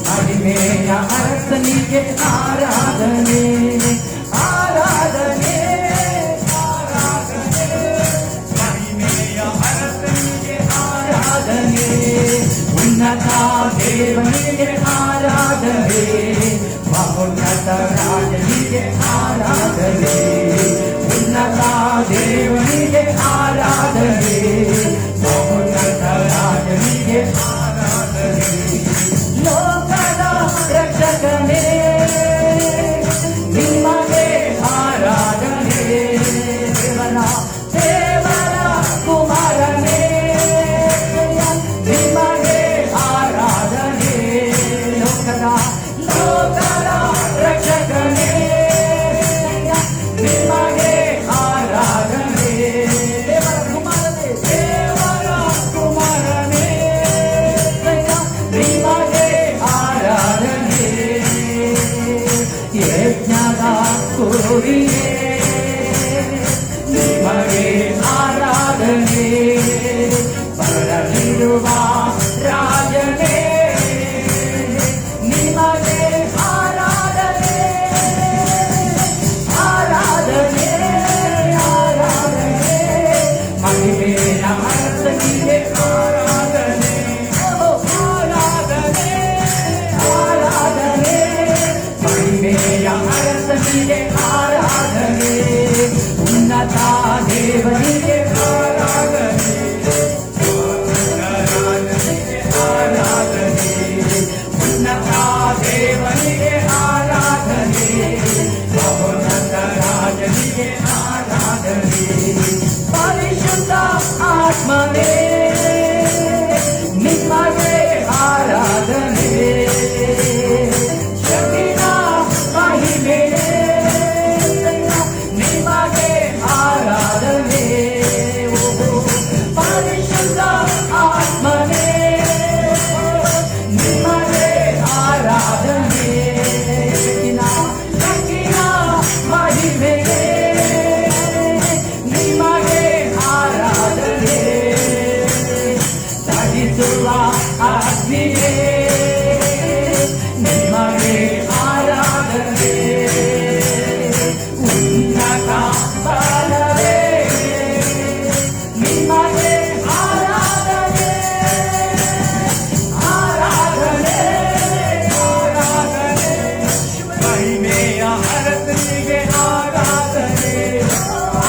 ಮಹಿಮೆಯ ಅರಸನಿಗೆ ಆರಾಧನೆ. ಆರಾಧನೆ ಆರಾಧನೆ, ಮಹಿಮೆಯ ಅರಸನಿಗೆ ಆರಾಧನೆ. ಉನ್ನತ ದೇವನಿಗೆ ಆರಾಧನೆ, ಮಹೋನ್ನತ ರಾಜನಿಗೆ ಆರಾಧನೆ. ಉನ್ನತ ದೇವನಿಗೆ ಆರಾಧನೆ, ನಿನಗೆ ಆರಾಧನೆ. ಲೋಕದ ರಕ್ಷಕನೇ ನಿಮಗೆ ಆರಾಧನೆ. ದೇವರ ಕುಮಾರನೇ ನಿಮಗೆ ಆರಾಧನೆ. ಲೋಕದ ರಕ್ಷಕನೇ ನಿಮಗೆ ಆರಾಧನೆ. ದೇವರ ಕುಮಾರನೇ ನಿಮಗೆ ಆರಾಧನೆ. ಯಜ್ಞದ ಕುರಿಯೇ ನಿಮಗೆ ಆರಾಧನೆ. ಬರಲಿರುವ ರಾಜನೇ ನಿಮಗೆ ಆರಾಧನೆ. ಆರಾಧನೆ ಆರಾಧನೆ ಮಹಿಮೆಯ ಅರಸನಿಗೆ ಆರಾಧನೆ. ಆರಾಧನೆ ಆರಾಧನೆ ಮಹಿಮೆಯ ಅರಸನಿಗೆ ಆರಾಧನೆ. ಉನ್ನತ ದೇವನಿಗೆ ಆರಾಧನೆ. ಆರಾಧನೆ ಉನ್ನತ ದೇವನಿಗೆ ಆರಾಧನೆ. ಮಹೋನ್ನತ ರಾಜನಿಗೆ ಆರಾಧನೆ. ಪರಿಶುದ್ಧ ಆತ್ಮನೇ ನಿಮಗೆ ಆರಾಧನೆ. ಶಕ್ತಿನ ಮಹಿಮೆಯೇ ನಿಮಗೆ ಆರಾಧನೆ. ಪರಿಶುದ್ಧ ಆತ್ಮನೇ ನಿಮಗೆ ಆರಾಧನೆ. ಶಕ್ತಿನ ಮಹಿಮೆಯೇ ನಿಮಗೆ ಆರಾಧನೆ. ತಡಿಸುವ ಅಗ್ನಿಯೇ ನಿಮಗೆ ಆರಾಧನೆ. ಉನ್ನತ ಬಲವೇ ನಿಮಗೆ ಆರಾಧನೆ. ಆರಾಧನೆ ಆರಾಧನೆ ಮಹಿಮೆಯ ಅರಸನಿಗೆ ಆರಾಧನೆ.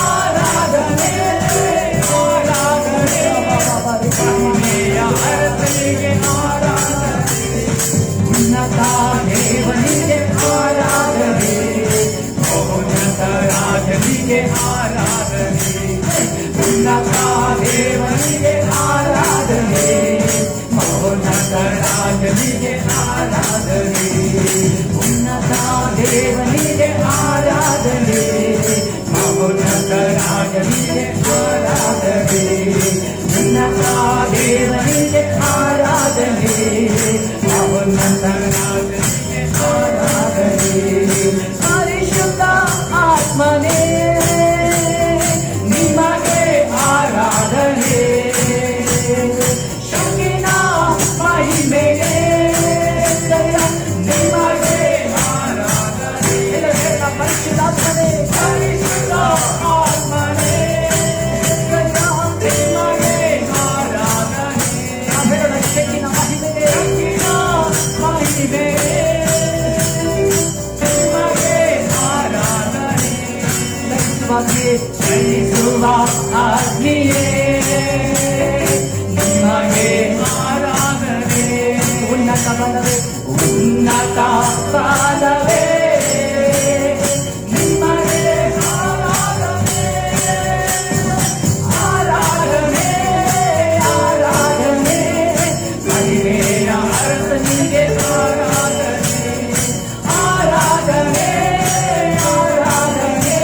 ಆರಾಧನೆ ಆರಾಧನೆ ಮಹಿಮೆಯ ಅರಸನಿಗೆ ಆರಾಧನೆ. ಉನ್ನತ ದೇವನಿಗೆ ಆರಾಧನೆ. ಮಹೋನ್ನತ ರಾಜನಿಗೆ ಆರಾಧನೆ. ಉನ್ನತ ದೇವನಿಗೆ ಆರಾಧನೆ. ಮಹೋನ್ನತ ರಾಜನಿಗೆ ಆರಾಧನೆ. ಉನ್ನತ ದೇವನಿಗೆ ಆರಾಧನೆ. ಮಹೋನ್ನತ ರಾಜನಿಗೆ ಆರಾಧನೆ. ಉನ್ನತ ದೇವನಿಗೆ ಆರಾಧನೆ. ಮಹೋನ್ನತ ರಾಜನಿಗೆ ಆರಾಧನೆ. ಪರಿಶುದ್ಧ ಆತ್ಮನೇ ನಿಮಗೆ ಆರಾಧನೆ. ಶಕ್ತಿನ ಮಹಿಮೆಯೇ ನಿಮಗೆ ಆರಾಧನೆ. ಪರಿಶುದ್ಧಾತ್ಮನೇ ಪರಿಶುದ್ಧ ಆತ್ಮನೇ ನಿಮಗೆ ಆರಾಧನೆ. ಶಕ್ತಿನ ಮಹಿಮೆಯೇ ನಿಮಗೆ ಆರಾಧನೆ. ಜಯಿಸುವ ಅಗ್ನಿಯೇ ನಿಮಗೆ ಆರಾಧನೆ. ಉನ್ನತ ಬಲವೇ ಉನ್ನತ ಬಲವೇ ನಿಮಗೆ ಆರಾಧನೆ. ಆರಾಧನೆ ಆರಾಧನೆ ಮಹಿಮೆಯ ಅರಸನಿಗೆ ಆರಾಧನೆ. ಆರಾಧನೆ ಆರಾಧನೆ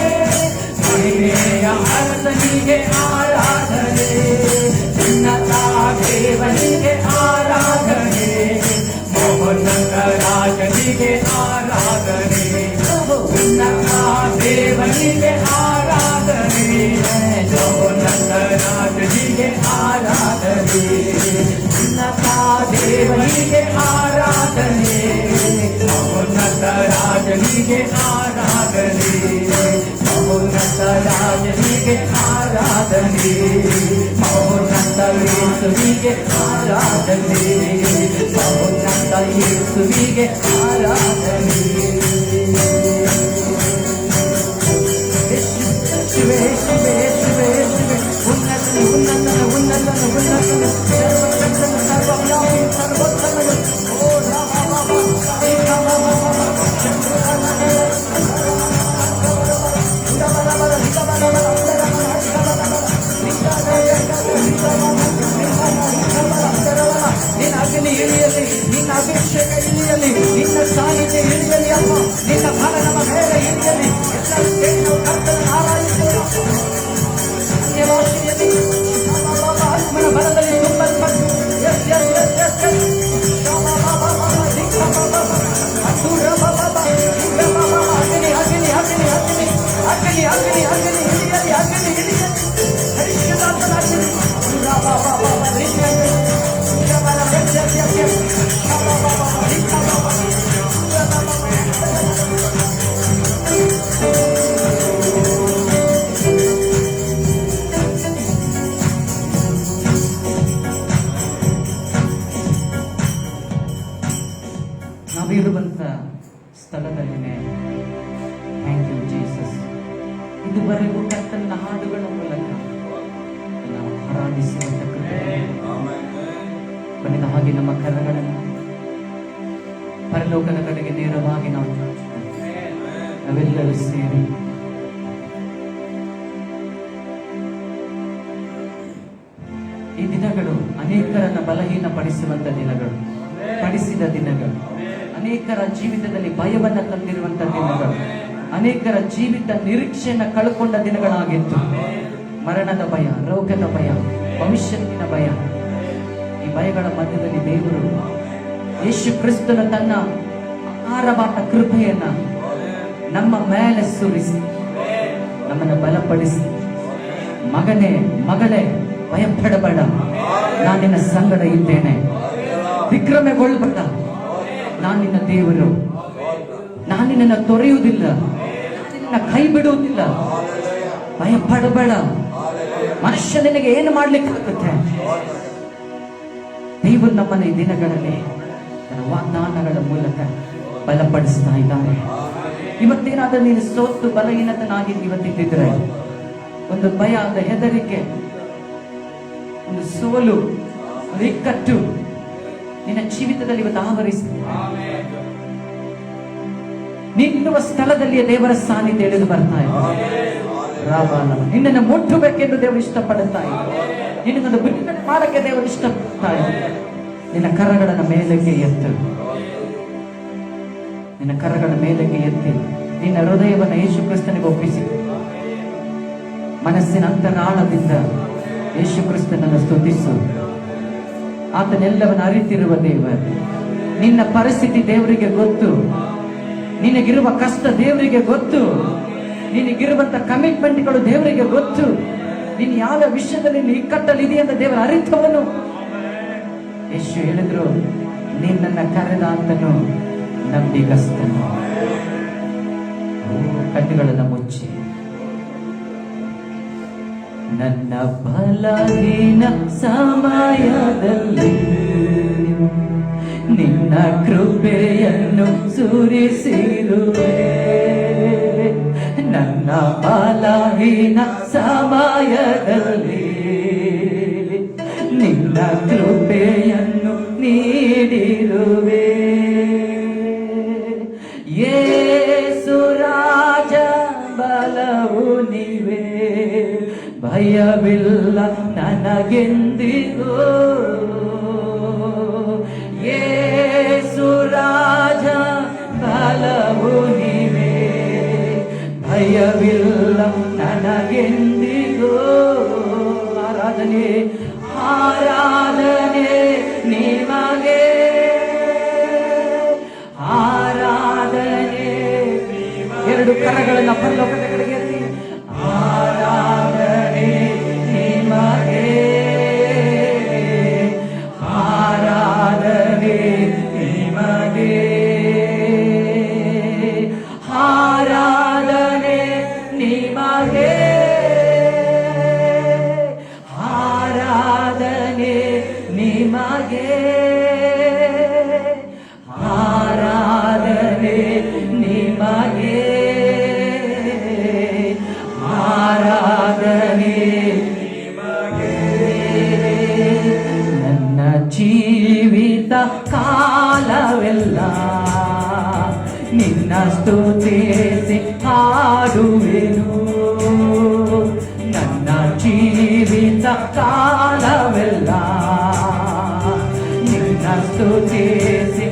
ಮಹಿಮೆಯ ಅರಸನಿಗೆ ಆರಾಧನೆ. ಉನ್ನತ ದೇವನಿಗೆ ಆರಾಧನೆ. ಮಹೋನ್ನತ ರಾಜನಿಗೆ ಆರಾಧನೆ. ಉನ್ನತ ದೇವನಿಗೆ ಆರಾಧನೆ. ಮಹೋನ್ನತ ರಾಜನಿಗೆ ಆರಾಧನೆ. ಉನ್ನತ ದೇವನಿಗೆ ಆರಾಧನೆ. ಮಹೋನ್ನತ ರಾಜನಿಗೆ ಆರಾಧನೆ. ಮಹೋನ್ನತ ರಾಜನಿಗೆ ಆರಾಧನೆ. ಮಹೋನ್ನತ ಯೇಸುವಿಗೆ ಆರಾಧನೆ. ಮಹೋನ್ನತ ಯೇಸುವಿಗೆ ಆರಾಧನೆ. ಶಿವೆ ಶಿವೆ ಶಿವೆ ಶಿವೆ ಉನ್ನತನ ಉನ್ನತನ ಉನ್ನತನ ಉನ್ನತನ ಸರ್ವಶಕ್ತನ ಸರ್ವ ಅಭಿಷೇಕ ಇಳಿಯಲಿ, ನಿನ್ನ ಸಾನ್ನಿಧ್ಯ ಇಳಿಯಲಿ ಅಪ್ಪ, ನಿನ್ನ ಬಲ ನಮ್ಮ ಮೇಲೆ ಇಳಿಯಲಿ. ಎಲ್ಲ ಸೇರಿ ನಾವು ಕರ್ತನನ್ನು ಆರಾಧಿಸೋಣ. ಅನ್ಯ ಭಾಷೆಯಲ್ಲಿ ಆತ್ಮನ ಬಲದಲ್ಲಿ ತುಂಬಲ್ಪಟ್ಟು ಎಸ್ ಎಸ್ ಎಸ್ ಎಸ್ ಎಸ್ ಅಗ್ನಿ ಅಗ್ನಿ ಅಗ್ನಿ ಅಗ್ನಿ ಅಗ್ನಿ ಅಗ್ನಿ ಅಗ್ನಿ ಇಳಿಯಲಿ, ಅಗ್ನಿ ಇಳಿಯಲಿ. ಪರಿಶುದ್ಧಾತ್ಮನ ಅಗ್ನಿ ನಾವಿರುವಂತ ಸ್ಥಳದಲ್ಲಿನೇ ಥ್ಯಾಂಕ್ ಯು ಜೀಸಸ್. ಇದುವರೆಗೂ ಕರ್ತನ ಹಾಡುಗಳ ಮೂಲಕ ನಾವು ಆರಾಧಿಸುವಂತ ಬನ್ನಿದ ಹಾಗೆ ನಮ್ಮ ಕರಗಳನ್ನು ಪರಲೋಕದ ಕಡೆಗೆ ನೇರವಾಗಿ ನಾವು ನಾವೆಲ್ಲರೂ ಸೇರಿ ಈ ದಿನಗಳು ಅನೇಕರನ್ನ ಬಲಹೀನ ಪಡಿಸುವಂತ ದಿನಗಳು, ಪಡಿಸಿದ ದಿನಗಳು, ಅನೇಕರ ಜೀವಿತದಲ್ಲಿ ಭಯವನ್ನ ತಂದಿರುವಂತ ದಿನಗಳು, ಅನೇಕರ ಜೀವಿತ ನಿರೀಕ್ಷೆಯನ್ನ ಕಳ್ಕೊಂಡ ದಿನಗಳಾಗಿತ್ತು. ಮರಣದ ಭಯ, ರೋಗದ ಭಯ, ಭವಿಷ್ಯತ್ತಿನ ಭಯ. ಈ ಭಯಗಳ ಮಧ್ಯದಲ್ಲಿ ದೇವರು ಯೇಸು ಕ್ರಿಸ್ತನ ತನ್ನ ಅಪಾರವಾದ ಕೃಪೆಯನ್ನ ನಮ್ಮ ಮೇಲೆ ಸುರಿಸಿ ನಮ್ಮನ್ನು ಬಲಪಡಿಸಿ, ಮಗನೇ ಮಗಳೇ ಭಯಪಡಬೇಡ, ನಾನು ನಿನ್ನ ಸಂಗಡ ಇದ್ದೇನೆ, ವಿಕ್ರಮೆಗೊಳ್ಳಬೇಡ, ನಾನು ನಿನ್ನ ದೇವರು, ನಾನು ನಿನ್ನನ್ನು ತೊರೆಯುವುದಿಲ್ಲ, ನಿನ್ನ ಕೈ ಬಿಡುವುದಿಲ್ಲ, ಭಯಪಡಬೇಡ. ಮನುಷ್ಯ ನಿನಗೆ ಏನು ಮಾಡ್ಲಿಕ್ಕಾಗುತ್ತೆ? ದೇವರು ನಮ್ಮನ್ನ ಈ ದಿನಗಳಲ್ಲಿ ವಾಗ್ದಾನಗಳ ಮೂಲಕ ಬಲಪಡಿಸ್ತಾ ಇದ್ದಾರೆ. ಇವತ್ತೇನಾದ್ರೂ ನೀನು ಸೋತು ಬಲಹೀನತನಾಗಿ ಇವತ್ತಿದ್ದಿದ್ರೆ, ಒಂದು ಭಯ, ಒಂದು ಹೆದರಿಕೆ, ಒಂದು ಸೋಲು, ಒಂದು ಇಕ್ಕಟ್ಟು ನಿನ್ನ ಜೀವಿತದಲ್ಲಿ ಇವತ್ತು ಆವರಿಸಿ, ನಿಲ್ಲುವ ಸ್ಥಳದಲ್ಲಿ ದೇವರ ಸಾನ್ನಿಧ್ಯ ಇಳಿದು ಬರ್ತಾ ಇದೆ. ನಿನ್ನನ್ನು ಮುಟ್ಟಬೇಕೆಂದು ದೇವರು ಇಷ್ಟಪಡುತ್ತಾ ಇದೆ. ನಿನ್ನನ್ನು ಬಿಡುಗಡೆ ಮಾಡಕ್ಕೆ ದೇವರು ಇಷ್ಟಪಡ್ತಾ ಇದೆ. ನಿನ್ನ ಕರಗಳನ್ನು ಮೇಲಕ್ಕೆ ಎತ್ತು, ನಿನ್ನ ಕರಗಳ ಮೇಲಕ್ಕೆ ಎತ್ತಿ ನಿನ್ನ ಹೃದಯವನ್ನು ಯೇಸು ಕ್ರಿಸ್ತನಿಗೆ ಒಪ್ಪಿಸಿ, ಮನಸ್ಸಿನ ಅಂತರಾಳದಿಂದ ಯೇಸು ಕ್ರಿಸ್ತನನ್ನು ಸ್ತುತಿಸು. ಆತನೆಲ್ಲವನ್ನು ಅರಿತಿರುವ ದೇವರು. ನಿನ್ನ ಪರಿಸ್ಥಿತಿ ದೇವರಿಗೆ ಗೊತ್ತು, ನಿನಗಿರುವ ಕಷ್ಟ ದೇವರಿಗೆ ಗೊತ್ತು, ನಿನಗಿರುವಂತ ಕಮಿಟ್ಮೆಂಟ್ಗಳು ದೇವರಿಗೆ ಗೊತ್ತು, ನೀನು ಯಾವ ವಿಷಯದಲ್ಲಿ ನೀನು ಇಕ್ಕಟ್ಟಲ್ಲಿದೆ ಅಂತ ದೇವರ ಅರಿತವನು. ಯೇಸು ಹೇಳಿದ್ರು, ನಿನ್ನನ್ನು ಕರೆದ ಆತನು ನಂಬಿಗಸ್ತನು. ಕಣ್ಣುಗಳನ್ನು ಮುಚ್ಚಿ, ನನ್ನ ಬಲಹೀನ ಸಮಯದಲ್ಲಿ ನಿನ್ನ ಕೃಪೆಯನ್ನು ಸುರಿಸಿರುವೆ. ನನ್ನ ಬಲಹೀನ ಸಮಯದಲ್ಲಿ ನಿನ್ನ ಕೃಪೆಯನ್ನು ನೀಡಿರುವೆ. ಯೇಸು ರಾಜ ಬಲವು ನೀವೇ, ಭಯವಿಲ್ಲ ನನಗೆಂದಿಗೂ. ಯೇಸು ರಾಜ ಬಲವು ನೀವೇ, ಭಯವಿಲ್ಲ ನನಗೆಂದಿಗೂ. ಆರಾಧನೆ ಆರಾಧನೆ ನಿಮಗೆ, ಆರಾಧನೆ. ಎರಡು ಕರಗಳನ್ನು ಪರಲೋಕದ ಕಡೆಗೆ ಎತ್ತಿ, ಆರಾಧನೆ ನಿಮಗೆ, ಆರಾಧನೆ ನಿಮಗೆ, ಆರಾಧನೆ ನಿಮಗೆ, ಆರಾಧನೆ ನಿಮಗೆ, ಆರಾಧನೆ ನಿಮಗೆ, ಆರಾಧನೆ ನಿಮಗೆ. ನನ್ನ ಜೀವಿತ ಕಾಲವೆಲ್ಲ ನಿನ್ನ ಸ್ತುತಿಸಿ ಹಾಡುವೆನು. ನನ್ನ ಜೀವಿತ ಕಾಲವೆಲ್ಲ ನಿನ್ನ ಸ್ತುತಿಸಿ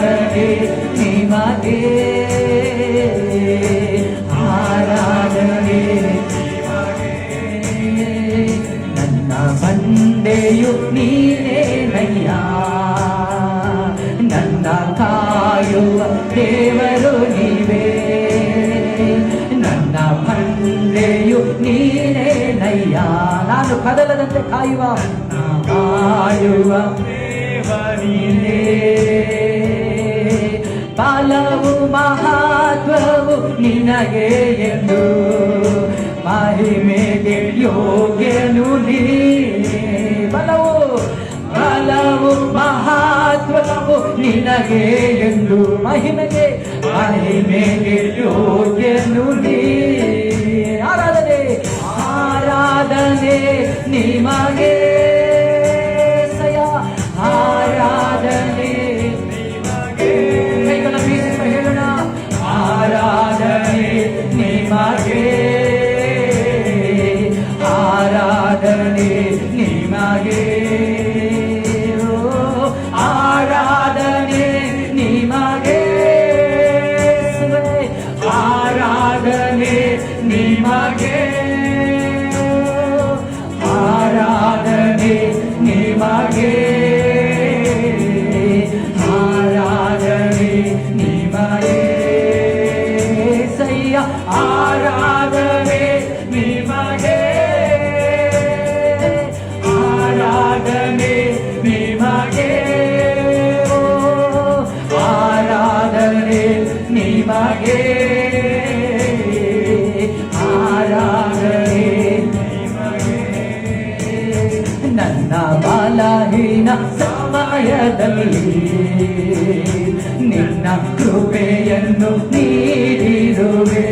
ಆರಾಧನೆ ನಿಮಗೆ, ಆರಾಧನೆ ನನ್ನ ಬಂಡೆಯು ನೀನೇನಯ್ಯ, ನನ್ನ ಕಾಯುವ ದೇವರು ನೀವೇ, ನನ್ನ ಬಂಡೆಯು ನೀನೇನಯ್ಯ, ನಾನು ಕದಲದಂತೆ ಕಾಯುವ ದೇವರೀನೇ, ಬಲವು ಮಹತ್ವವು ನಿನಗೆ ಎಂದು, ಮಹಿಮೆಗೆ ಯೋಗ್ಯನು ನೀನೇ, ಬಲವು ಮಹತ್ವವು ನಿನಗೆ ಎಂದು, ಮಹಿಮೆಗೆ ಯೋಗ್ಯನು ನೀನೇ, ಆರಾಧನೆ ನಿಮಗೆ, ಆರಾಧನೆ ನಿಮಗೆ, ಕೈಗಳ ಬೀಸಿ ಹೇಳೋಣ, ಆರಾಧನೆ ನಿಮಗೆ, ಆರಾಧನೆ ನಿಮಗೆ, ಆರಾಧನೆ ನಿಮಗೆ, ಆರಾಧನೆ ನಿಮಗೆ, ಆರಾಧನೆ ನಿಮಗೆ, ಆರಾಧನೆ ನಿಮಗೆ, ಸಯ್ಯ ಆರಾಧನೆ ನಿಮಗೆ, ಆರಾಧನೆ ನಿಮಗೆ, ಆರಾಧನೆ ನಿಮಗೆ, ಆರಾಧನೆ ನಿಮಗೆ, ನನ್ನ ಬಲಹೀನ ಸಮಯದಲ್ಲಿ ನಿನ್ನ ಕೃಪೆಯನ್ನು ನೀಡಿರುವೆ,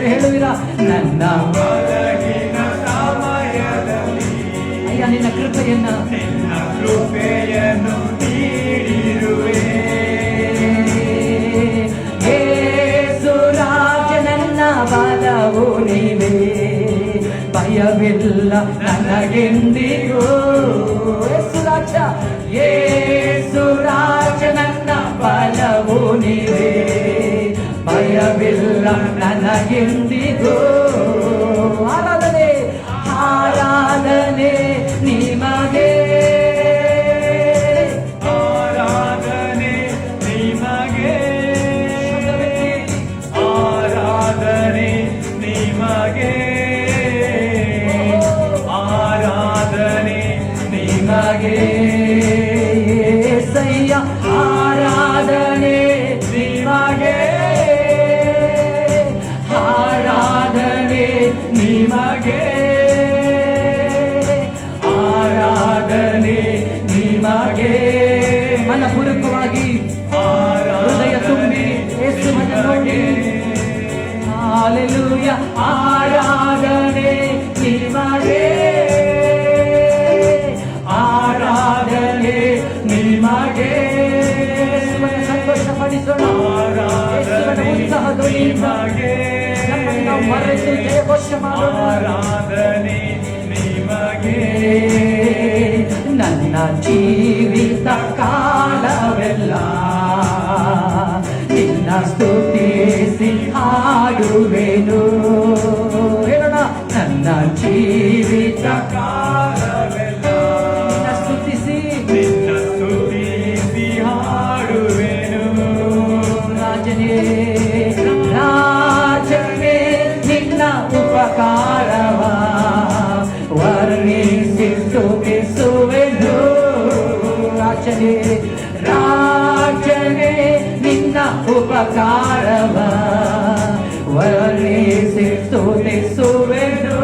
ಹೇಳುವಿರಾ, ನನ್ನ ಬಲಹೀನ ಸಮಯದಲ್ಲಿ ಅಯ್ಯ ನಿನ್ನ ಕೃಪೆಯನ್ನು ನೀಡಿರುವೆ, ಯೇಸುರಾಜ ನನ್ನ ಬಲವು ನೀವೇ, ಭಯವಿಲ್ಲ ನನಗೆಂದಿಗೂ, ಯೇಸುರಾಜ ನನ್ನ ಬಲವು ನೀವೇ, ಭಯವಿಲ್ಲ ನನಗೆಂದಿಗೂ, ಆರಾಧನೆ ಆರಾಧನೆ ನಿಮಗೆ, ಆರಾಧನೆ ನಿಮಗೆ, ಆರಾಧನೆ ನಿಮಗೆ, ಆರಾಧನೆ ನಿಮಗೆ, ಸಯ್ಯ ಆರಾಧನೆ ನಿಮಗೆ, ಆರಾಧನೆ ನಿಮಗೆ, ಆರಾಧನೆ ನಿಮಗೆ, ಮನಪೂರ್ವಕವಾಗಿ ಹೃದಯ ತುಂಬಿ ಯೇಸುವನ್ನು ನೋಡಿ, ಹಾಲೆಲೂಯ, ಆರಾಧನೆ ನಿಮಗೆ, ಆರಾಧನೆ ನಿಮಗೆ, ಸಂತೋಷಪಡಿಸೋಣ, ಉತ್ಸಾಹದೊಂದಿಗೆ ನಾವು ಮರೆತು ಜಯಘೋಷ ಮಾಡೋಣ, ಆರಾಧನೆ ನಿಮಗೆ, ನನ್ನ ಜೀವಿತ ಕಾಲವೆಲ್ಲ ನಿನ್ನ ಸ್ತುತಿಸಿ ಹಾಡುವೆನು, ಹೇಳೋಣ, ನನ್ನ ಜೀವಿತ ಕಾಲವೆಲ್ಲ ನಿನ್ನ ಸ್ತುತಿಸಿ ಹಾಡುವೆನು, ರಾಜನೇ ರಾಜನೇ ನಿನ್ನ ಉಪಕಾರವ ವರ್ಣಿಸಿ ಸ್ತುತಿಸುವೆನು, ರಾಜನೇ ರಾಜನೇ ನಿನ್ನ ಉಪಕಾರವ ವರ್ಣಿಸಿ ಸ್ತುತಿಸುವೆನು,